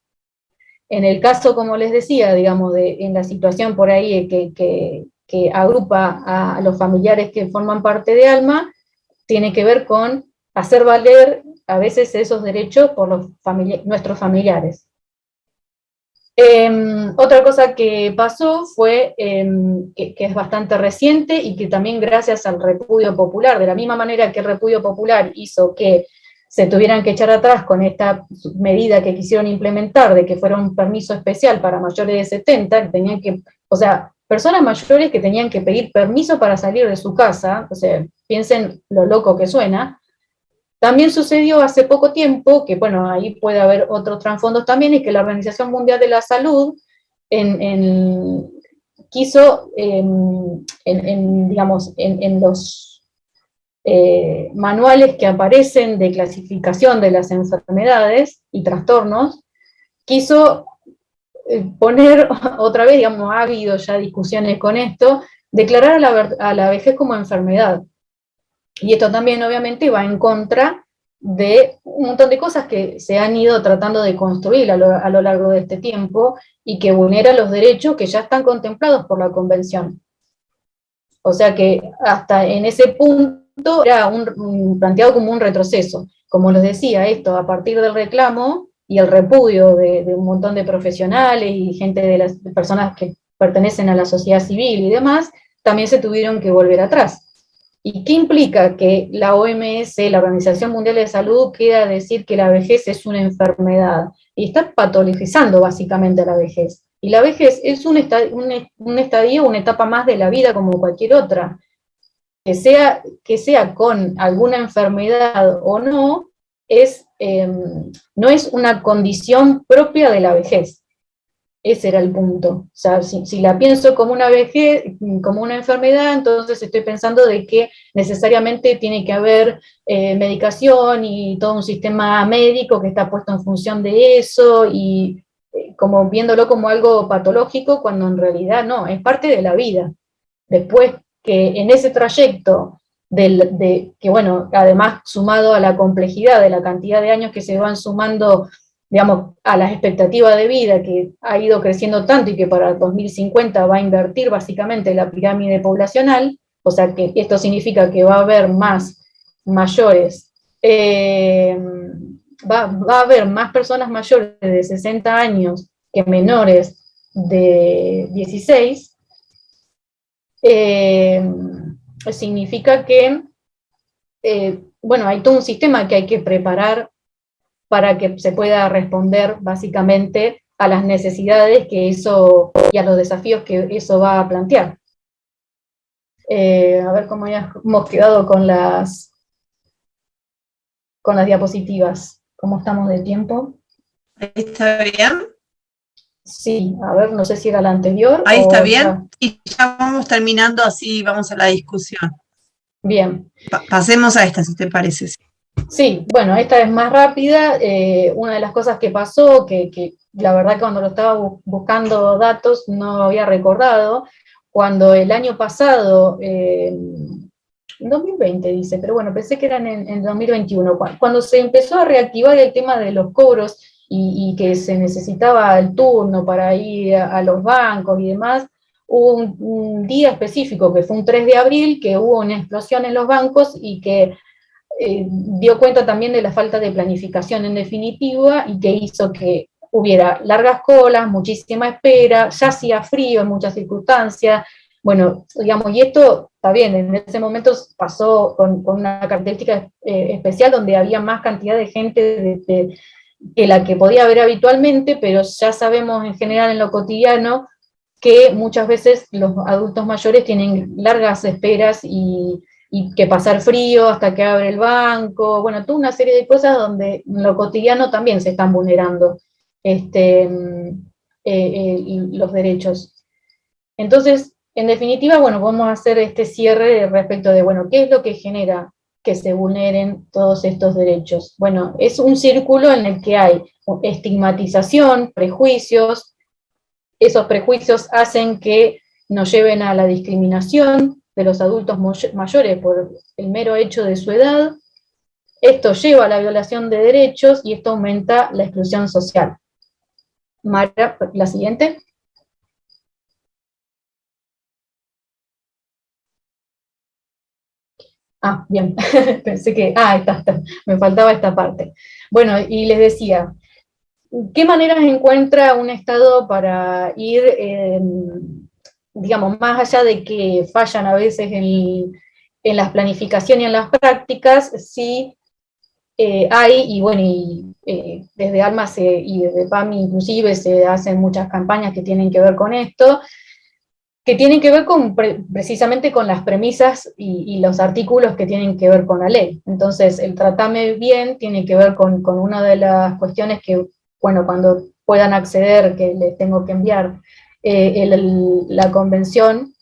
En el caso, como les decía, digamos, en la situación por ahí que agrupa a los familiares que forman parte de ALMA, tiene que ver con hacer valer a veces esos derechos por nuestros familiares. Otra cosa que pasó fue, que es bastante reciente y que también gracias al repudio popular, de la misma manera que el repudio popular hizo que se tuvieran que echar atrás con esta medida que quisieron implementar, de que fuera un permiso especial para mayores de 70, o sea, personas mayores que tenían que pedir permiso para salir de su casa, o sea, piensen lo loco que suena. También sucedió hace poco tiempo, que bueno, ahí puede haber otros trasfondos también, y que la Organización Mundial de la Salud quiso, digamos, en los manuales que aparecen de clasificación de las enfermedades y trastornos, quiso poner otra vez, digamos, ha habido ya discusiones con esto, declarar a la vejez como enfermedad. Y esto también obviamente va en contra de un montón de cosas que se han ido tratando de construir a lo largo de este tiempo y que vulnera los derechos que ya están contemplados por la Convención. O sea que hasta en ese punto era planteado como un retroceso. Como les decía, esto a partir del reclamo y el repudio de un montón de profesionales y gente de personas que pertenecen a la sociedad civil y demás, también se tuvieron que volver atrás. ¿Y qué implica? Que la OMS, la Organización Mundial de Salud, queda a decir que la vejez es una enfermedad, y está patologizando básicamente la vejez. Y la vejez es un estadio, una etapa más de la vida como cualquier otra. Que sea con alguna enfermedad o no, no es una condición propia de la vejez. Ese era el punto. O sea, si la pienso como una vejez, como una enfermedad, entonces estoy pensando de que necesariamente tiene que haber medicación y todo un sistema médico que está puesto en función de eso, y como viéndolo como algo patológico, cuando en realidad no, es parte de la vida. Después que en ese trayecto, que bueno, además sumado a la complejidad de la cantidad de años que se van sumando, digamos, a las expectativas de vida que ha ido creciendo tanto y que para 2050 va a invertir básicamente la pirámide poblacional, o sea que esto significa que va a haber más mayores, va a haber más personas mayores de 60 años que menores de 16, significa que, bueno, hay todo un sistema que hay que preparar para que se pueda responder básicamente a las necesidades que eso, y a los desafíos que eso va a plantear. A ver cómo ya hemos quedado con las diapositivas. ¿Cómo estamos de tiempo? Ahí está bien. Sí, a ver, no sé si era la anterior. Ahí está bien. Ya. Y ya vamos terminando, así vamos a la discusión. Bien. Pasemos a esta, si te parece. Sí, bueno, esta es más rápida. Una de las cosas que pasó, que la verdad que cuando lo estaba buscando datos no había recordado, cuando el año pasado En 2020 dice, pero bueno, pensé que eran en 2021, cuando se empezó a reactivar el tema de los cobros y que se necesitaba el turno para ir a los bancos y demás, hubo un día específico, que fue un 3 de abril, que hubo una explosión en los bancos y que dio cuenta también de la falta de planificación en definitiva y que hizo que hubiera largas colas, muchísima espera, ya hacía frío en muchas circunstancias. Bueno, digamos, y esto está bien, en ese momento pasó con una característica especial donde había más cantidad de gente que la que podía haber habitualmente, pero ya sabemos en general en lo cotidiano que muchas veces los adultos mayores tienen largas esperas y que pasar frío hasta que abre el banco, bueno, toda una serie de cosas donde en lo cotidiano también se están vulnerando los derechos. Entonces, en definitiva, bueno, vamos a hacer este cierre respecto de, bueno, ¿qué es lo que genera que se vulneren todos estos derechos? Bueno, es un círculo en el que hay estigmatización, prejuicios, esos prejuicios hacen que nos lleven a la discriminación de los adultos mayores por el mero hecho de su edad. Esto lleva a la violación de derechos y esto aumenta la exclusión social. Mara, la siguiente. Ah, bien, pensé que, está, me faltaba esta parte. Bueno, y les decía, ¿qué maneras encuentra un Estado para ir, digamos, más allá de que fallan a veces en las planificaciones y en las prácticas, sí hay, y bueno, desde ALMA y desde PAMI inclusive se hacen muchas campañas que tienen que ver con esto, que tienen que ver precisamente con las premisas y los artículos que tienen que ver con la ley. Entonces, el tratame bien tiene que ver con una de las cuestiones que, bueno, cuando puedan acceder, que les tengo que enviar la convención,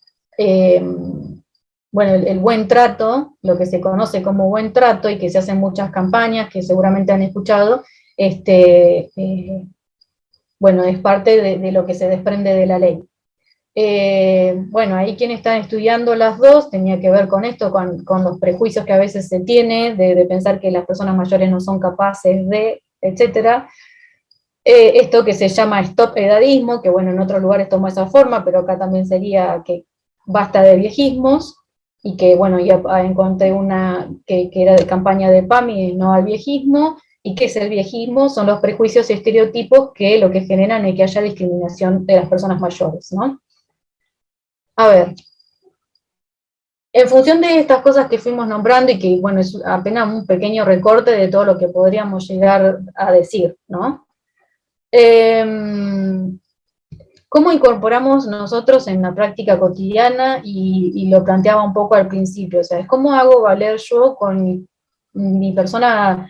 bueno, el buen trato, lo que se conoce como buen trato y que se hacen muchas campañas que seguramente han escuchado, bueno, es parte de lo que se desprende de la ley. Bueno, ahí quienes están estudiando las dos tenía que ver con esto, con los prejuicios que a veces se tiene, de pensar que las personas mayores no son capaces de, etcétera. Esto que se llama stop edadismo, que bueno, en otros lugares tomó esa forma, pero acá también sería que basta de viejismos, y que bueno, ya encontré una que era de campaña de PAMI, no al viejismo. ¿Y qué es el viejismo? Son los prejuicios y estereotipos que lo que generan es que haya discriminación de las personas mayores, ¿no? A ver, en función de estas cosas que fuimos nombrando y que, bueno, es apenas un pequeño recorte de todo lo que podríamos llegar a decir, ¿no? ¿Cómo incorporamos nosotros en la práctica cotidiana? Y lo planteaba un poco al principio, o sea, ¿cómo hago valer yo con mi persona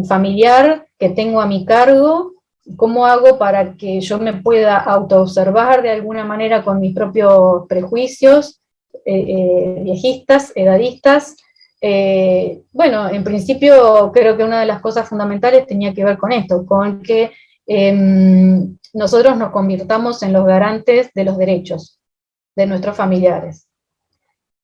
familiar que tengo a mi cargo? ¿Cómo hago para que yo me pueda autoobservar de alguna manera con mis propios prejuicios viejistas, edadistas? Bueno, en principio creo que una de las cosas fundamentales tenía que ver con esto, con que nosotros nos convirtamos en los garantes de los derechos de nuestros familiares.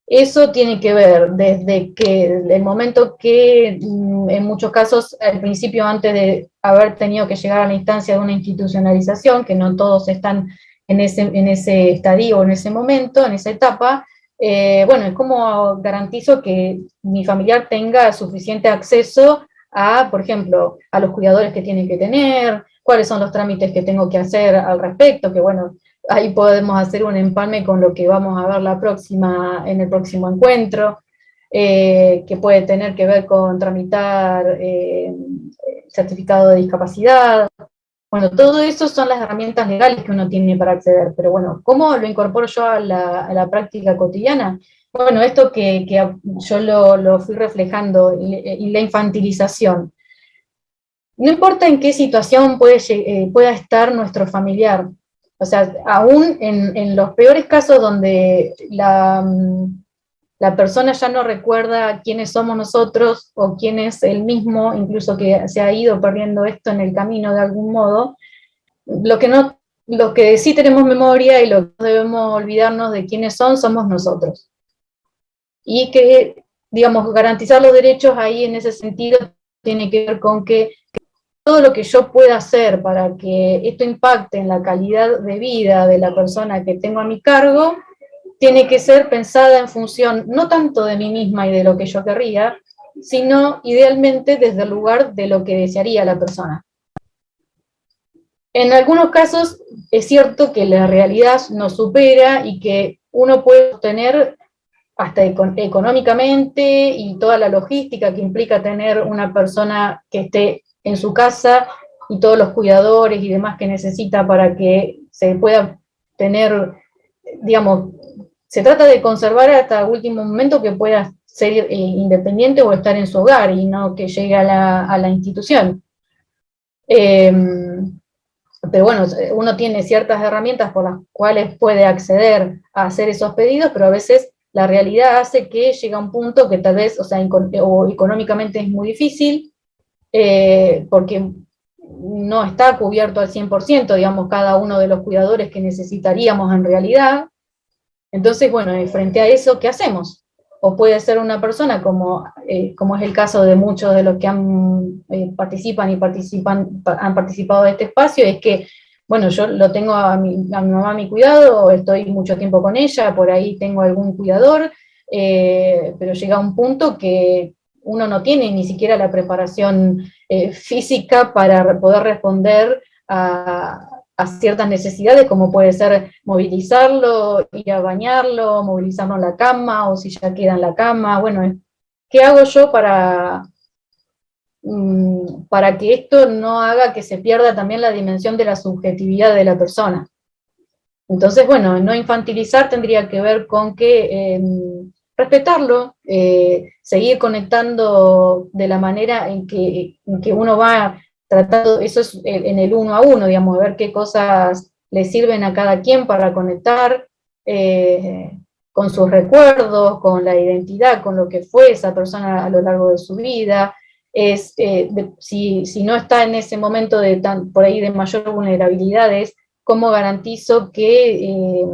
Eso tiene que ver desde que el momento que en muchos casos al principio, antes de haber tenido que llegar a la instancia de una institucionalización, que no todos están en ese estadio, en ese momento, en esa etapa, bueno, es como garantizo que mi familiar tenga suficiente acceso a, por ejemplo, a los cuidadores que tienen que tener, cuáles son los trámites que tengo que hacer al respecto, que bueno, ahí podemos hacer un empalme con lo que vamos a ver en el próximo encuentro, que puede tener que ver con tramitar certificado de discapacidad. Bueno, todo eso son las herramientas legales que uno tiene para acceder, pero bueno, ¿cómo lo incorporo yo a la práctica cotidiana? Bueno, esto que yo lo fui reflejando, y la infantilización. No importa en qué situación pueda estar nuestro familiar, o sea, aún en los peores casos donde la persona ya no recuerda quiénes somos nosotros o quién es él mismo, incluso que se ha ido perdiendo esto en el camino de algún modo, lo que sí tenemos memoria y lo que no debemos olvidarnos de quiénes somos nosotros. y que, digamos, garantizar los derechos ahí en ese sentido tiene que ver con que todo lo que yo pueda hacer para que esto impacte en la calidad de vida de la persona que tengo a mi cargo, tiene que ser pensada en función no tanto de mí misma y de lo que yo querría, sino idealmente desde el lugar de lo que desearía la persona. En algunos casos es cierto que la realidad nos supera y que uno puede obtener hasta económicamente y toda la logística que implica tener una persona que esté en su casa y todos los cuidadores y demás que necesita para que se pueda tener, digamos, se trata de conservar hasta el último momento que pueda ser independiente o estar en su hogar y no que llegue a la institución. Pero bueno, uno tiene ciertas herramientas por las cuales puede acceder a hacer esos pedidos, pero a veces la realidad hace que llega a un punto que tal vez, o económicamente es muy difícil, porque no está cubierto al 100%, digamos, cada uno de los cuidadores que necesitaríamos en realidad. Entonces, bueno, frente a eso, ¿qué hacemos? O puede ser una persona, como es el caso de muchos de los que han participado de este espacio, es que, bueno, yo lo tengo a mi mamá a mi cuidado, estoy mucho tiempo con ella, por ahí tengo algún cuidador, pero llega un punto que uno no tiene ni siquiera la preparación física para poder responder a ciertas necesidades, como puede ser movilizarlo, ir a bañarlo, movilizarlo en la cama, o si ya queda en la cama. Bueno, ¿qué hago yo para que esto no haga que se pierda también la dimensión de la subjetividad de la persona? Entonces, bueno, no infantilizar tendría que ver con que respetarlo, seguir conectando de la manera en que uno va tratando, eso es en el 1 a 1, digamos, ver qué cosas le sirven a cada quien para conectar con sus recuerdos, con la identidad, con lo que fue esa persona a lo largo de su vida. Si no está en ese momento por ahí de mayor vulnerabilidad, es cómo garantizo que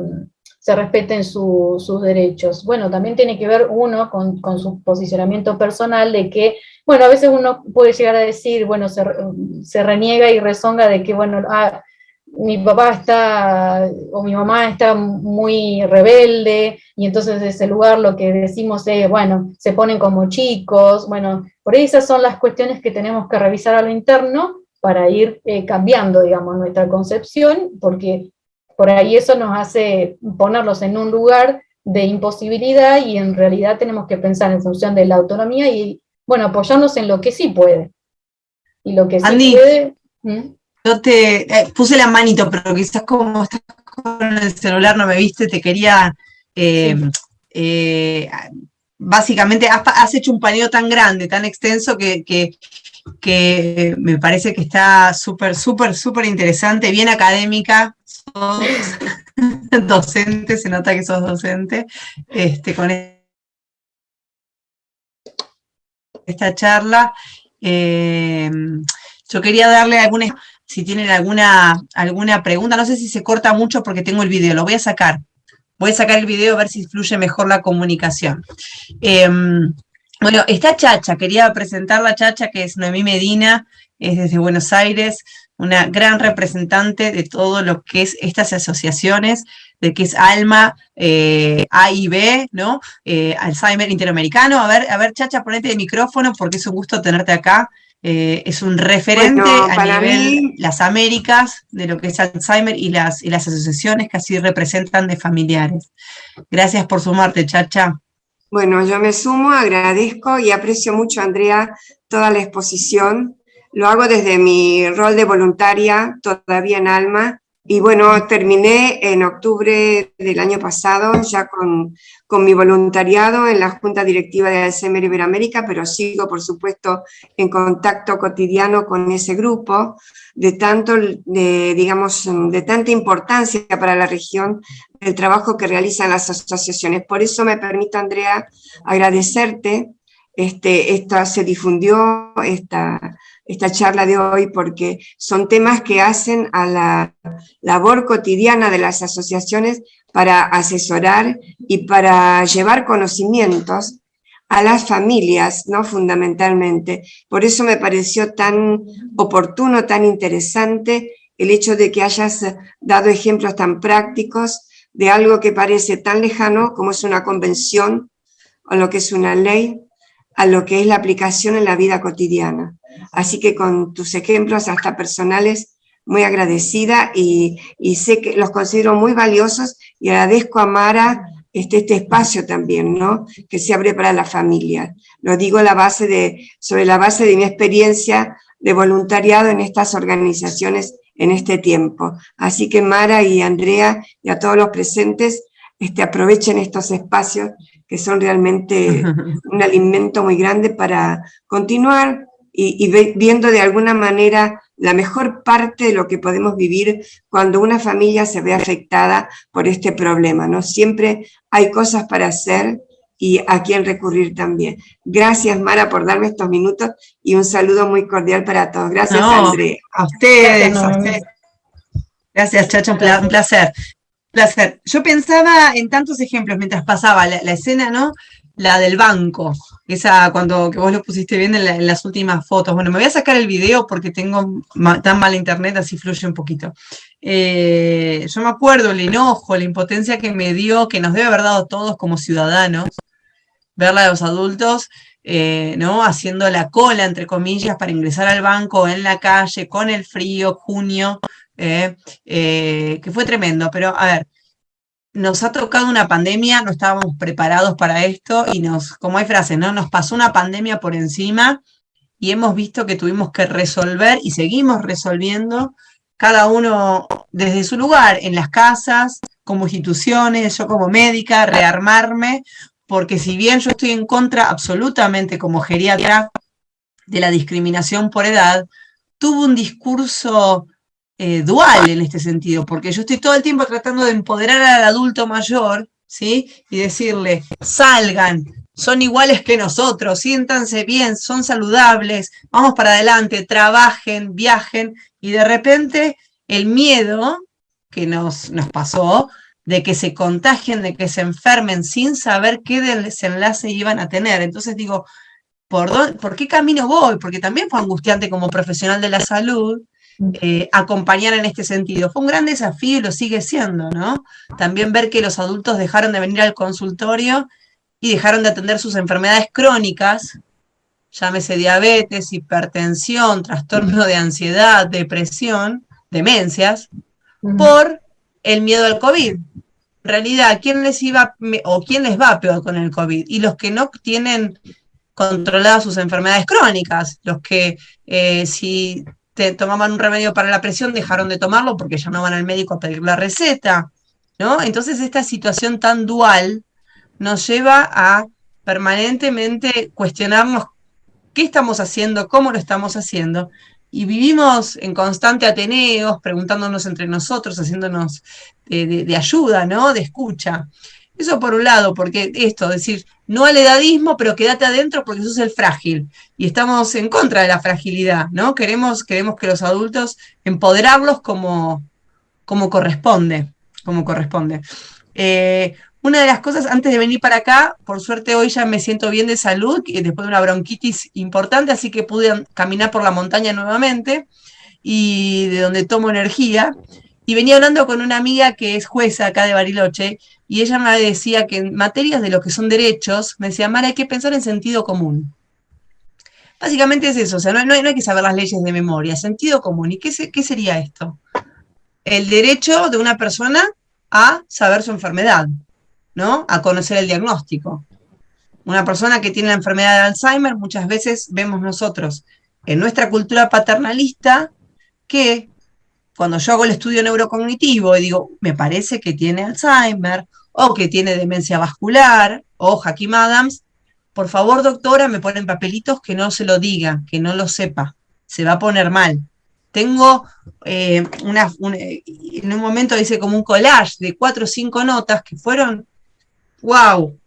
se respeten sus derechos. Bueno, también tiene que ver uno con su posicionamiento personal de que, bueno, a veces uno puede llegar a decir, bueno, se reniega y rezonga de que, bueno, mi papá o mi mamá está muy rebelde, y entonces desde ese lugar lo que decimos es, bueno, se ponen como chicos. Bueno, por ahí esas son las cuestiones que tenemos que revisar a lo interno para ir cambiando, digamos, nuestra concepción, porque por ahí eso nos hace ponerlos en un lugar de imposibilidad, y en realidad tenemos que pensar en función de la autonomía y, bueno, apoyarnos en lo que sí puede. Y lo que sí Andy, puede... yo te puse la manito, pero quizás como estás con el celular no me viste, te quería... básicamente has hecho un paneo tan grande, tan extenso, que me parece que está súper, súper, súper interesante, bien académica. Sos docente, se nota que sos docente, con esta charla. Yo quería darle si tienen alguna pregunta, no sé si se corta mucho porque tengo el video, lo voy a sacar. Voy a sacar el video a ver si fluye mejor la comunicación. Bueno, está Chacha, quería presentar a Chacha, que es Noemí Medina, es desde Buenos Aires, una gran representante de todo lo que es estas asociaciones, de que es ALMA, A y B, ¿no? Alzheimer Interamericano. A ver, Chacha, ponete el micrófono porque es un gusto tenerte acá. Es un referente a nivel las Américas de lo que es Alzheimer y las asociaciones que así representan de familiares. Gracias por sumarte, Chacha. Bueno, yo me sumo, agradezco y aprecio mucho, Andrea, toda la exposición. Lo hago desde mi rol de voluntaria, todavía en ALMA, y bueno, terminé en octubre del año pasado ya con mi voluntariado en la Junta Directiva de Alzheimer Iberoamérica, pero sigo, por supuesto, en contacto cotidiano con ese grupo, de tanta importancia para la región del trabajo que realizan las asociaciones. Por eso me permito, Andrea, agradecerte. Se difundió esta charla de hoy porque son temas que hacen a la labor cotidiana de las asociaciones para asesorar y para llevar conocimientos a las familias, ¿no? Fundamentalmente. Por eso me pareció tan oportuno, tan interesante el hecho de que hayas dado ejemplos tan prácticos de algo que parece tan lejano como es una convención o lo que es una ley, a lo que es la aplicación en la vida cotidiana. Así que con tus ejemplos hasta personales, muy agradecida y sé que los considero muy valiosos y agradezco a Mara este espacio también, ¿no? Que se abre para la familia. Lo digo sobre la base de mi experiencia de voluntariado en estas organizaciones en este tiempo. Así que Mara y Andrea y a todos los presentes, aprovechen estos espacios que son realmente un alimento muy grande para continuar y viendo de alguna manera la mejor parte de lo que podemos vivir cuando una familia se ve afectada por este problema, ¿no? Siempre hay cosas para hacer y a quién recurrir también. Gracias, Mara, por darme estos minutos y un saludo muy cordial para todos. Gracias, Andrea. A ustedes, a ustedes. Gracias, Chacho, un placer. Placer. Yo pensaba en tantos ejemplos mientras pasaba la escena, ¿no? La del banco, esa que vos lo pusiste bien en las últimas fotos. Bueno, me voy a sacar el video porque tengo tan mala internet, así fluye un poquito. Yo me acuerdo el enojo, la impotencia que me dio, que nos debe haber dado todos como ciudadanos, verla a los adultos, ¿no? Haciendo la cola, entre comillas, para ingresar al banco en la calle, con el frío, junio, que fue tremendo, pero a ver, nos ha tocado una pandemia, no estábamos preparados para esto y como hay frases, ¿no? Nos pasó una pandemia por encima y hemos visto que tuvimos que resolver y seguimos resolviendo cada uno desde su lugar, en las casas, como instituciones, yo como médica, rearmarme, porque si bien yo estoy en contra absolutamente como geriatra de la discriminación por edad, tuvo un discurso dual en este sentido, porque yo estoy todo el tiempo tratando de empoderar al adulto mayor, ¿sí? Y decirle, salgan, son iguales que nosotros, siéntanse bien, son saludables, vamos para adelante, trabajen, viajen, y de repente el miedo que nos pasó de que se contagien, de que se enfermen sin saber qué desenlace iban a tener. Entonces digo, ¿por qué camino voy? Porque también fue angustiante como profesional de la salud, acompañar en este sentido. Fue un gran desafío y lo sigue siendo, ¿no? También ver que los adultos dejaron de venir al consultorio y dejaron de atender sus enfermedades crónicas, llámese diabetes, hipertensión, trastorno de ansiedad, depresión, demencias, por el miedo al COVID. En realidad, ¿quién les va peor con el COVID? Y los que no tienen controladas sus enfermedades crónicas, los que si tomaban un remedio para la presión, dejaron de tomarlo porque ya no van al médico a pedir la receta, ¿no? Entonces esta situación tan dual nos lleva a permanentemente cuestionarnos qué estamos haciendo, cómo lo estamos haciendo, y vivimos en constante ateneos, preguntándonos entre nosotros, haciéndonos de ayuda, ¿no? De escucha. Eso por un lado, porque decir, no al edadismo, pero quédate adentro porque sos el frágil. Y estamos en contra de la fragilidad, ¿no? Queremos que los adultos empoderarlos como corresponde. Una de las cosas, antes de venir para acá, por suerte hoy ya me siento bien de salud, después de una bronquitis importante, así que pude caminar por la montaña nuevamente, y de donde tomo energía. Y venía hablando con una amiga que es jueza acá de Bariloche, y ella me decía que en materias de lo que son derechos, me decía, Mara, hay que pensar en sentido común. Básicamente es eso, o sea, no hay que saber las leyes de memoria, sentido común. ¿Y qué sería esto? El derecho de una persona a saber su enfermedad, ¿no? A conocer el diagnóstico. Una persona que tiene la enfermedad de Alzheimer, muchas veces vemos nosotros en nuestra cultura paternalista que cuando yo hago el estudio neurocognitivo y digo, me parece que tiene Alzheimer, o que tiene demencia vascular, o Hakim Adams, por favor, doctora, me ponen papelitos que no se lo diga, que no lo sepa, se va a poner mal. Tengo en un momento hice como un collage de 4 o 5 notas que fueron, wow,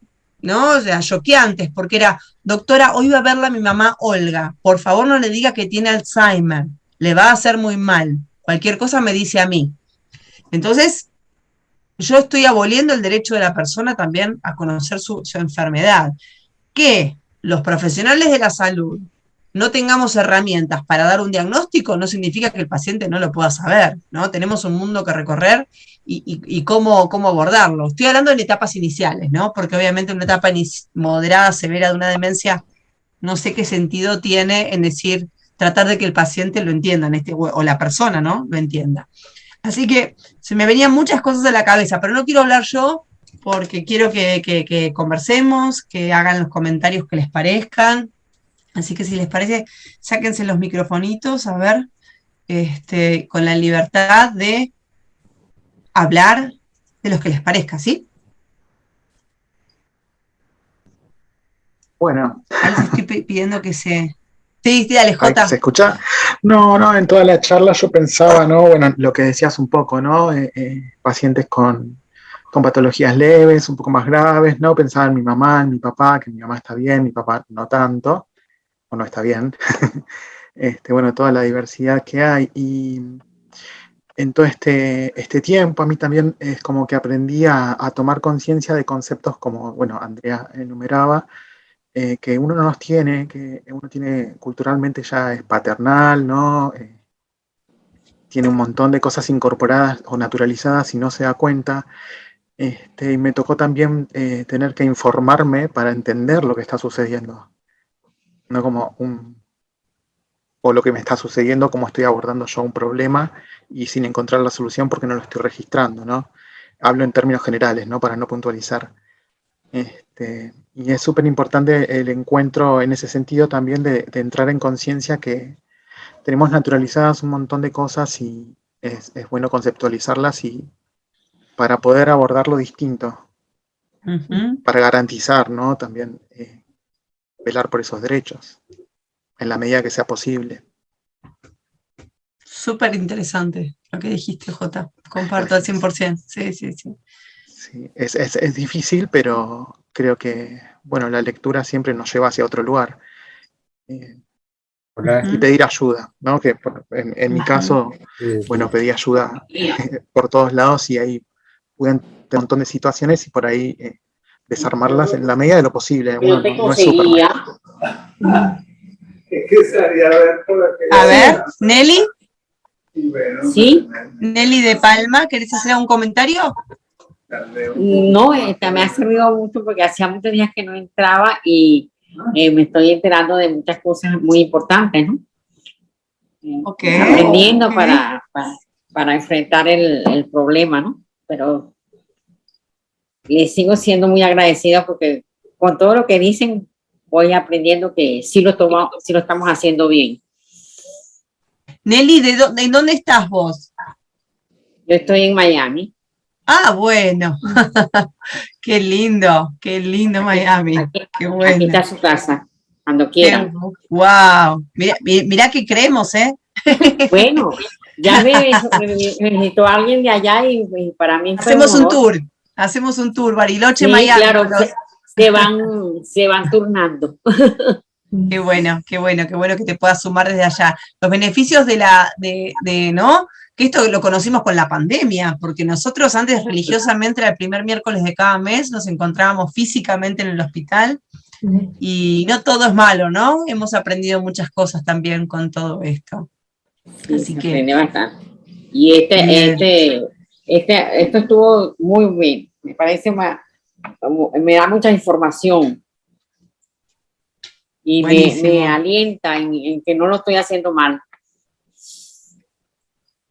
¿no? O sea, choqueantes, porque era, doctora, hoy va a verla mi mamá Olga, por favor no le diga que tiene Alzheimer, le va a hacer muy mal. Cualquier cosa me dice a mí. Entonces, yo estoy aboliendo el derecho de la persona también a conocer su enfermedad. Que los profesionales de la salud no tengamos herramientas para dar un diagnóstico no significa que el paciente no lo pueda saber, ¿no? Tenemos un mundo que recorrer y cómo abordarlo. Estoy hablando en etapas iniciales, ¿no? Porque obviamente una etapa moderada, severa de una demencia, no sé qué sentido tiene en decir, tratar de que el paciente lo entienda, o la persona, ¿no? Lo entienda. Así que se me venían muchas cosas a la cabeza, pero no quiero hablar yo porque quiero que conversemos, que hagan los comentarios que les parezcan. Así que si les parece, sáquense los microfonitos, a ver, con la libertad de hablar de los que les parezca, ¿sí? Bueno. Ahí les estoy pidiendo que se... Sí, dale, Jota. ¿Se escucha? No, en toda la charla yo pensaba, ¿no? Bueno, lo que decías un poco, ¿no? Pacientes con patologías leves, un poco más graves, ¿no? Pensaba en mi mamá, en mi papá, que mi mamá está bien, mi papá no tanto, o no está bien. Bueno, toda la diversidad que hay. Y en todo este tiempo a mí también es como que aprendí a tomar conciencia de conceptos como, bueno, Andrea enumeraba, que uno no los tiene, que uno tiene culturalmente ya es paternal, ¿no? Tiene un montón de cosas incorporadas o naturalizadas y no se da cuenta. Y me tocó también tener que informarme para entender lo que está sucediendo. No como o lo que me está sucediendo, cómo estoy abordando yo un problema y sin encontrar la solución porque no lo estoy registrando, ¿no? Hablo en términos generales, ¿no? Para no puntualizar. Y es súper importante el encuentro en ese sentido también de entrar en conciencia que tenemos naturalizadas un montón de cosas y es bueno conceptualizarlas y para poder abordarlo distinto, para garantizar, ¿no? También velar por esos derechos en la medida que sea posible. Súper interesante lo que dijiste, Jota. Comparto al 100%. Sí. Sí, es difícil, pero creo que, bueno, la lectura siempre nos lleva hacia otro lugar. Y pedir ayuda, ¿no? Que en mi caso, bueno, pedí ayuda por todos lados y ahí pude entender un montón de situaciones y por ahí desarmarlas en la medida de lo posible. Uno no es Superman. A ver, Nelly. ¿Sí? Nelly de Palma, ¿querés hacer un comentario? No, me ha servido mucho porque hacía muchos días que no entraba y me estoy enterando de muchas cosas muy importantes, ¿no? Aprendiendo para enfrentar el problema, ¿no? Pero les sigo siendo muy agradecida porque con todo lo que dicen voy aprendiendo que sí lo estamos haciendo bien. Nelly, ¿de dónde estás vos? Yo estoy en Miami. Ah, bueno. Qué lindo Miami. Qué bueno. Aquí está su casa, cuando quieran. Wow. Mira que creemos, ¿eh? Bueno, ya me visitó alguien de allá y para mí hacemos un tour, Bariloche, sí, Miami. Claro, se van turnando. Qué bueno que te puedas sumar desde allá. Los beneficios ¿no? Que esto lo conocimos con la pandemia, porque nosotros antes religiosamente era el primer miércoles de cada mes, nos encontrábamos físicamente en el hospital y no todo es malo, ¿no? Hemos aprendido muchas cosas también con todo esto. Sí, así que aprende bastante. Y esto estuvo muy bien, me parece, me da mucha información. Y me alienta en que no lo estoy haciendo mal.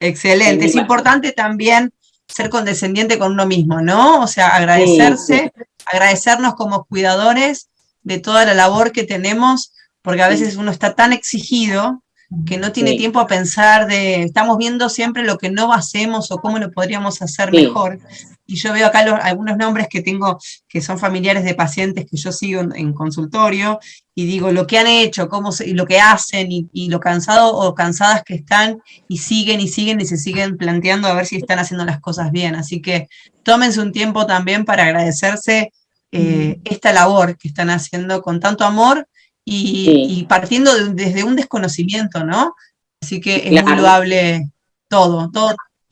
Excelente. Es importante también ser condescendiente con uno mismo, ¿no? O sea, agradecernos como cuidadores de toda la labor que tenemos, porque a veces uno está tan exigido que no tiene tiempo a pensar estamos viendo siempre lo que no hacemos o cómo lo podríamos hacer mejor. Y yo veo acá algunos nombres que tengo que son familiares de pacientes que yo sigo en consultorio y digo lo que han hecho, y lo que hacen y lo cansado o cansadas que están y siguen y se siguen planteando a ver si están haciendo las cosas bien. Así que tómense un tiempo también para agradecerse esta labor que están haciendo con tanto amor y partiendo desde un desconocimiento, ¿no? Así que es muy loable todo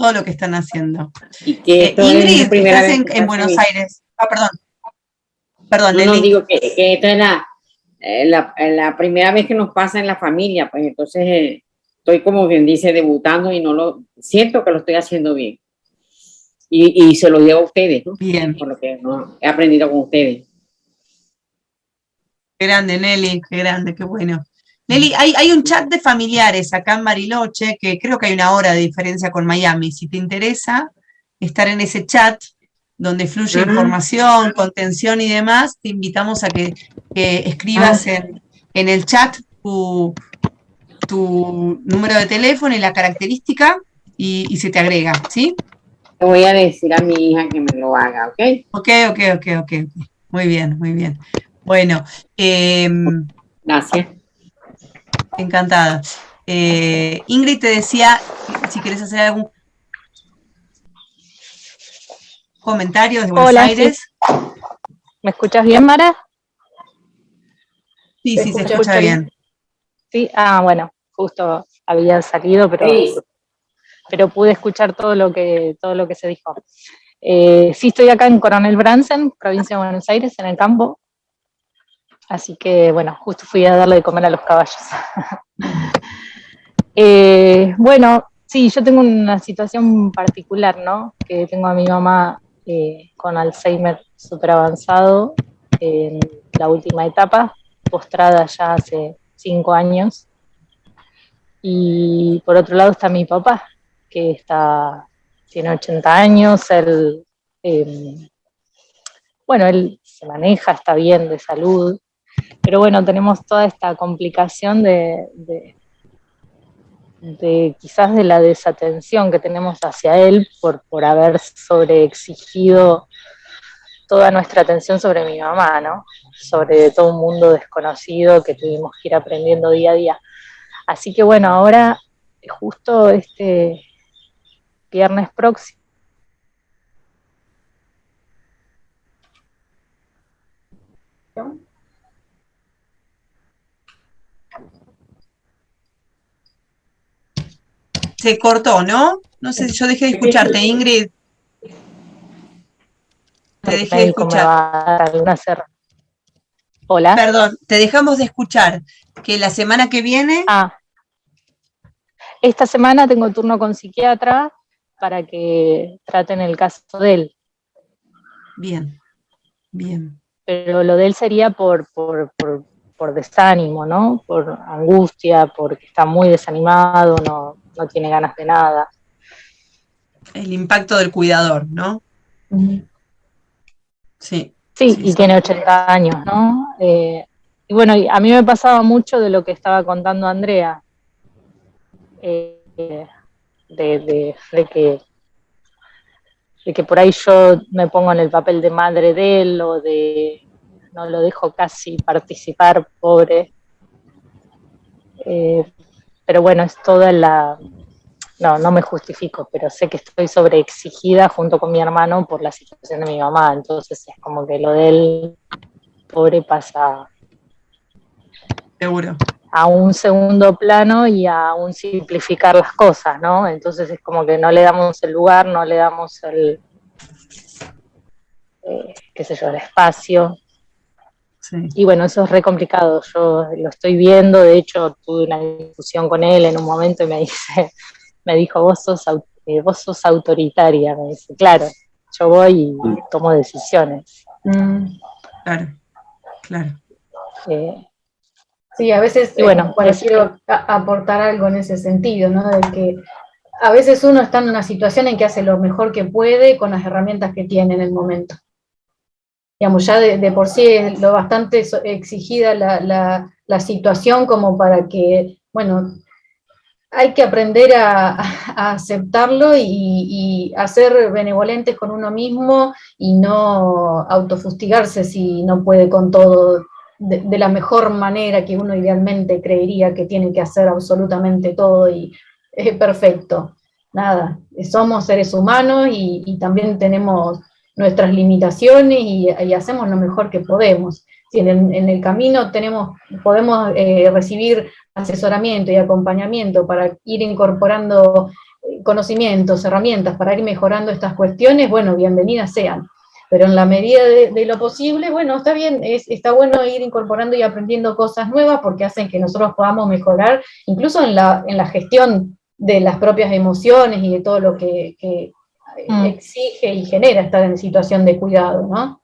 todo lo que están haciendo. Y que esto es Ingrid, la primera estás vez en, que en pasa Buenos eso. Aires. Ah, perdón. Perdón, No, Nelly. digo que esta es la primera vez que nos pasa en la familia, pues entonces estoy como quien dice debutando y no lo siento que lo estoy haciendo bien. Y se lo digo a ustedes, ¿no? Bien. Por lo que no, he aprendido con ustedes. Qué grande, Nelly, qué grande, qué bueno. Nelly, hay un chat de familiares acá en Bariloche, que creo que hay una hora de diferencia con Miami. Si te interesa estar en ese chat, donde fluye información, contención y demás, te invitamos a que escribas en el chat tu número de teléfono y la característica y se te agrega, ¿sí? Le voy a decir a mi hija que me lo haga, ¿ok? Ok. Muy bien, muy bien. Bueno, Gracias. encantada. Ingrid te decía, si querés hacer algún comentario desde Buenos Hola, Aires. sí. ¿Me escuchas bien, Mara? Sí, Te sí, se escucho escucha bien. Sí, bueno, justo había salido, pero pude escuchar todo lo que se dijo. Sí, estoy acá en Coronel Bransen, provincia de Buenos Aires, en el campo. Así que, bueno, justo fui a darle de comer a los caballos. Bueno, sí, yo tengo una situación particular, ¿no? Que tengo a mi mamá con Alzheimer súper avanzado, en la última etapa, postrada ya hace 5 años. Y por otro lado está mi papá, que tiene 80 años, él se maneja, está bien de salud, pero bueno, tenemos toda esta complicación de quizás de la desatención que tenemos hacia él por haber sobreexigido toda nuestra atención sobre mi mamá, ¿no? Sobre todo un mundo desconocido que tuvimos que ir aprendiendo día a día. Así que bueno, ahora justo este viernes próximo Se cortó, ¿no? No sé si yo dejé de escucharte, Ingrid. Te el dejé de médico me escuchar. va a dar alguna Hola. Perdón, te dejamos de escuchar. Que la semana que viene. Esta semana tengo turno con psiquiatra para que traten el caso de él. Bien. Pero lo de él sería por desánimo, ¿no? Por angustia, porque está muy desanimado, no tiene ganas de nada. El impacto del cuidador, ¿no? Sí. Sí, y tiene 80 años, ¿no? Y bueno, a mí me pasaba mucho de lo que estaba contando Andrea, de que por ahí yo me pongo en el papel de madre de él o no lo dejo casi participar, pobre. Pero bueno, es toda no me justifico, pero sé que estoy sobreexigida junto con mi hermano por la situación de mi mamá, entonces es como que lo de él, pobre, pasa seguro a un segundo plano y a un simplificar las cosas, ¿no? Entonces es como que no le damos el lugar, no le damos el el espacio. Sí. Y bueno, eso es re complicado, yo lo estoy viendo, de hecho tuve una discusión con él en un momento y me dijo, vos sos autoritaria, me dice, claro, yo voy y tomo decisiones. Claro. Sí, a veces, bueno, quiero aportar algo en ese sentido, ¿no? De que a veces uno está en una situación en que hace lo mejor que puede con las herramientas que tiene en el momento. Digamos, ya de por sí es lo bastante exigida la situación como para que, bueno, hay que aprender a aceptarlo y a ser benevolentes con uno mismo y no autofustigarse si no puede con todo de la mejor manera que uno idealmente creería que tiene que hacer absolutamente todo y perfecto. Nada, somos seres humanos y también tenemos nuestras limitaciones y hacemos lo mejor que podemos. Si en el camino podemos recibir asesoramiento y acompañamiento para ir incorporando conocimientos, herramientas para ir mejorando estas cuestiones, bueno, bienvenidas sean. Pero en la medida de lo posible, bueno, está bien, está bueno ir incorporando y aprendiendo cosas nuevas porque hacen que nosotros podamos mejorar, incluso en la gestión de las propias emociones y de todo lo que exige y genera estar en situación de cuidado, ¿no?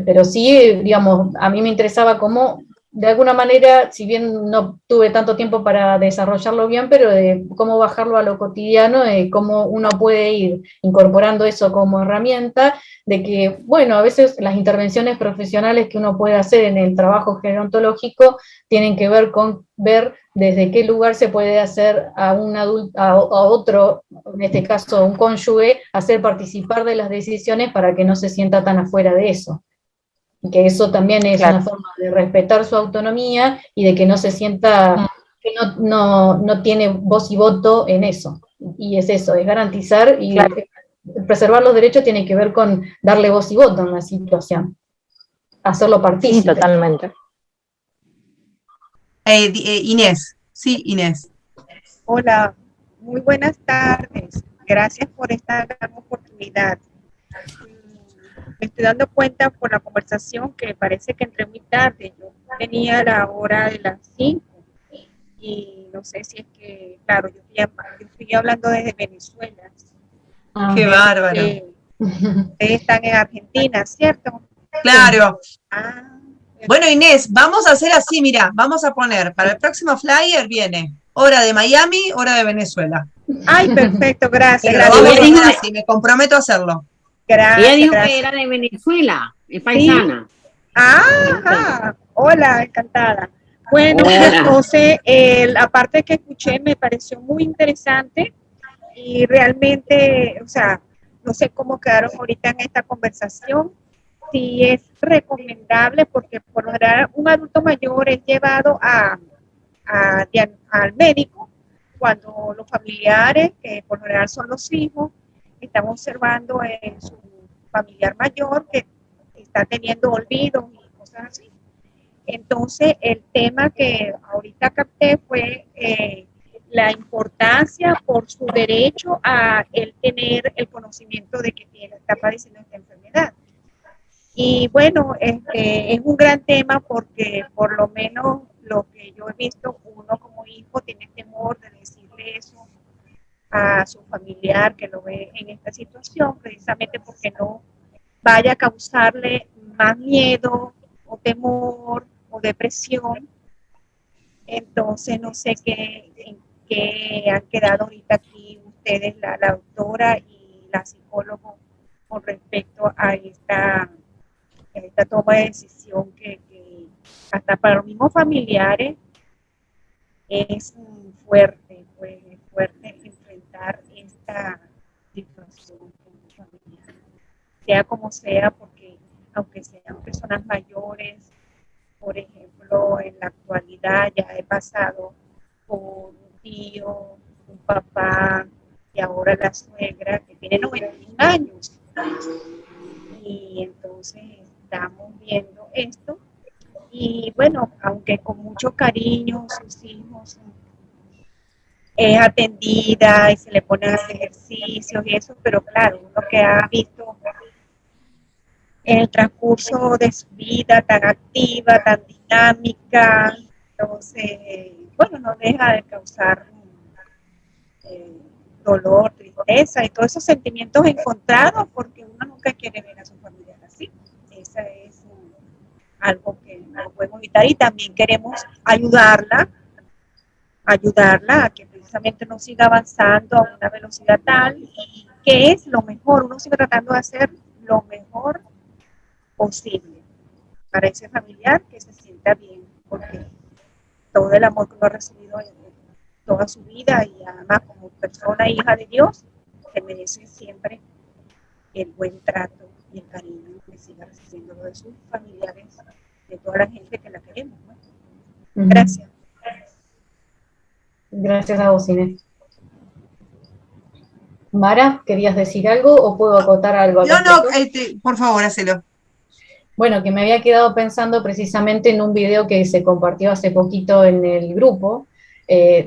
Pero sí, digamos, a mí me interesaba cómo, de alguna manera, si bien no tuve tanto tiempo para desarrollarlo bien, pero de cómo bajarlo a lo cotidiano, de cómo uno puede ir incorporando eso como herramienta, de que, bueno, a veces las intervenciones profesionales que uno puede hacer en el trabajo gerontológico tienen que ver con ver desde qué lugar se puede hacer a un adulto, a otro, en este caso un cónyuge, hacer participar de las decisiones para que no se sienta tan afuera de eso. Que eso también es una forma de respetar su autonomía y de que no se sienta que no tiene voz y voto en eso. Y es eso, es garantizar y preservar los derechos tiene que ver con darle voz y voto en la situación, hacerlo partícipe. Sí, totalmente. Inés, sí, Inés. Hola, muy buenas tardes. Gracias por esta gran oportunidad. Me estoy dando cuenta por la conversación que parece que entré muy tarde. Yo tenía la hora de las 5 y no sé si es que, claro, yo estoy hablando desde Venezuela. Qué bárbaro. Ustedes están en Argentina, ¿cierto? Claro. Bueno, Inés, vamos a hacer así, mira, vamos a poner, para el próximo flyer viene hora de Miami, hora de Venezuela. Ay, perfecto, gracias. Sí, me comprometo a hacerlo. Ella dijo que era de Venezuela, es paisana. ¿Sí? Ajá, hola, encantada. Bueno, hola. Entonces, la parte que escuché me pareció muy interesante y realmente, o sea, no sé cómo quedaron ahorita en esta conversación, si es recomendable, porque por lo general un adulto mayor es llevado al médico cuando los familiares, que por lo general son los hijos, están observando en su familiar mayor que está teniendo olvidos y cosas así. Entonces, el tema que ahorita capté fue la importancia por su derecho a él tener el conocimiento de que está padeciendo esta enfermedad. Y bueno, es un gran tema porque por lo menos lo que yo he visto, uno como hijo tiene temor de decirle eso a su familiar que lo ve en esta situación, precisamente porque no vaya a causarle más miedo o temor o depresión. Entonces no sé en qué han quedado ahorita aquí ustedes, la doctora y la psicóloga, con respecto a esta toma de decisión que hasta para los mismos familiares es fuerte enfrentar esta situación familiar, sea como sea, porque aunque sean personas mayores, por ejemplo, en la actualidad ya he pasado por un tío, un papá y ahora la suegra que tiene 91 años. Y entonces estamos viendo esto y bueno, aunque con mucho cariño sus hijos es atendida y se le pone a hacer ejercicios y eso, pero claro, uno que ha visto en el transcurso de su vida tan activa, tan dinámica, entonces, bueno, no deja de causar dolor, tristeza y todos esos sentimientos encontrados porque uno nunca quiere ver a su familiar así. Esa es algo que no podemos evitar y también queremos ayudarla a que precisamente no siga avanzando a una velocidad tal y que es lo mejor, uno sigue tratando de hacer lo mejor posible para ese familiar que se sienta bien, porque todo el amor que uno ha recibido en toda su vida y además como persona hija de Dios, se merece siempre el buen trato y el cariño que siga recibiendo de sus familiares, de toda la gente que la queremos, ¿no? Gracias. Gracias a vos, Inés. Mara, ¿querías decir algo o puedo acotar algo? No, por favor, hacelo. Bueno, que me había quedado pensando precisamente en un video que se compartió hace poquito en el grupo,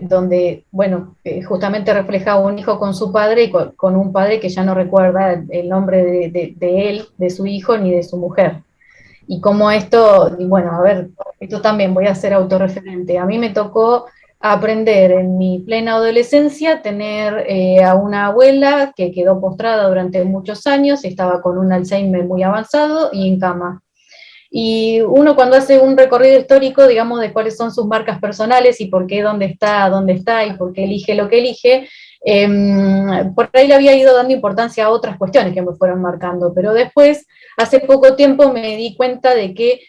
donde, bueno, justamente reflejaba un hijo con su padre y con un padre que ya no recuerda el nombre de él, de su hijo, ni de su mujer. Y como esto, y bueno, a ver, esto también voy a ser autorreferente. A mí me tocó aprender en mi plena adolescencia, tener a una abuela que quedó postrada durante muchos años, estaba con un Alzheimer muy avanzado y en cama. Y uno cuando hace un recorrido histórico, digamos, de cuáles son sus marcas personales y por qué dónde está y por qué elige lo que elige, por ahí le había ido dando importancia a otras cuestiones que me fueron marcando, pero después, hace poco tiempo me di cuenta de que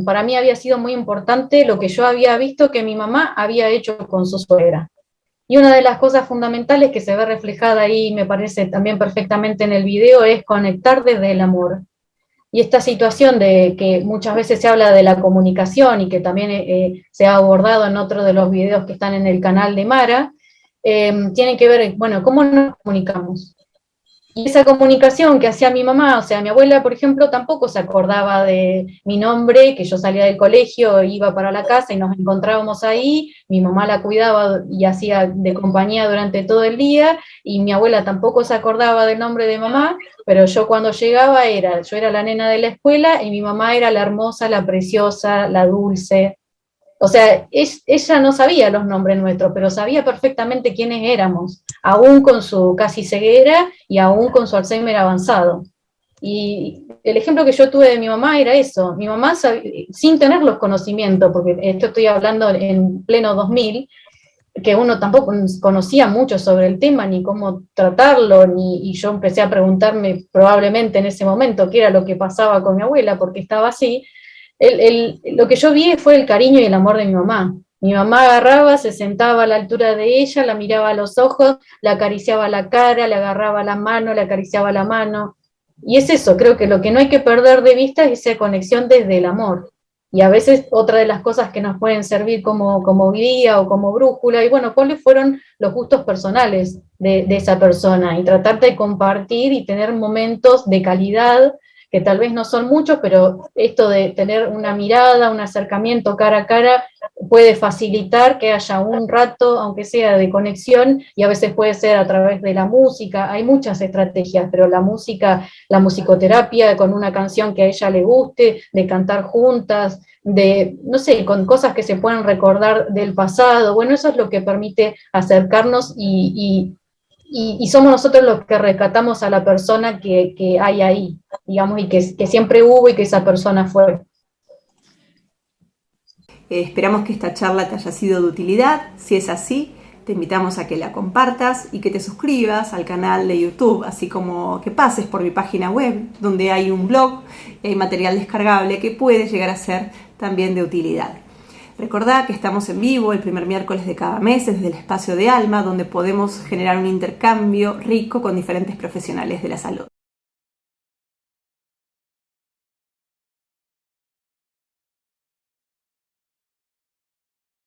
para mí había sido muy importante lo que yo había visto que mi mamá había hecho con su suegra. Y una de las cosas fundamentales que se ve reflejada ahí, me parece también perfectamente en el video, es conectar desde el amor. Y esta situación de que muchas veces se habla de la comunicación y que también se ha abordado en otro de los videos que están en el canal de Mara, tiene que ver, bueno, cómo nos comunicamos. Y esa comunicación que hacía mi mamá, o sea, mi abuela, por ejemplo, tampoco se acordaba de mi nombre, que yo salía del colegio, iba para la casa y nos encontrábamos ahí, mi mamá la cuidaba y hacía de compañía durante todo el día, y mi abuela tampoco se acordaba del nombre de mamá, pero yo cuando llegaba yo era la nena de la escuela y mi mamá era la hermosa, la preciosa, la dulce. O sea, ella no sabía los nombres nuestros, pero sabía perfectamente quiénes éramos, aún con su casi ceguera y aún con su Alzheimer avanzado. Y el ejemplo que yo tuve de mi mamá era eso. Mi mamá, sin tener los conocimientos, porque esto estoy hablando en pleno 2000, que uno tampoco conocía mucho sobre el tema, ni cómo tratarlo, y yo empecé a preguntarme probablemente en ese momento qué era lo que pasaba con mi abuela, porque estaba así. Lo que yo vi fue el cariño y el amor de mi mamá. Mi mamá agarraba, se sentaba a la altura de ella, la miraba a los ojos, la acariciaba la cara, le agarraba la mano, le acariciaba la mano. Y es eso, creo que lo que no hay que perder de vista es esa conexión desde el amor. Y a veces otra de las cosas que nos pueden servir como guía o como brújula, y bueno, cuáles fueron los gustos personales de esa persona, y tratar de compartir y tener momentos de calidad que tal vez no son muchos, pero esto de tener una mirada, un acercamiento cara a cara, puede facilitar que haya un rato, aunque sea de conexión, y a veces puede ser a través de la música. Hay muchas estrategias, pero la música, la musicoterapia con una canción que a ella le guste, de cantar juntas, de, no sé, con cosas que se puedan recordar del pasado. Bueno, eso es lo que permite acercarnos y somos nosotros los que rescatamos a la persona que hay ahí, digamos, y que siempre hubo y que esa persona fue. Esperamos que esta charla te haya sido de utilidad. Si es así, te invitamos a que la compartas y que te suscribas al canal de YouTube, así como que pases por mi página web, donde hay un blog y hay material descargable que puede llegar a ser también de utilidad. Recordá que estamos en vivo el primer miércoles de cada mes desde el Espacio de Alma, donde podemos generar un intercambio rico con diferentes profesionales de la salud.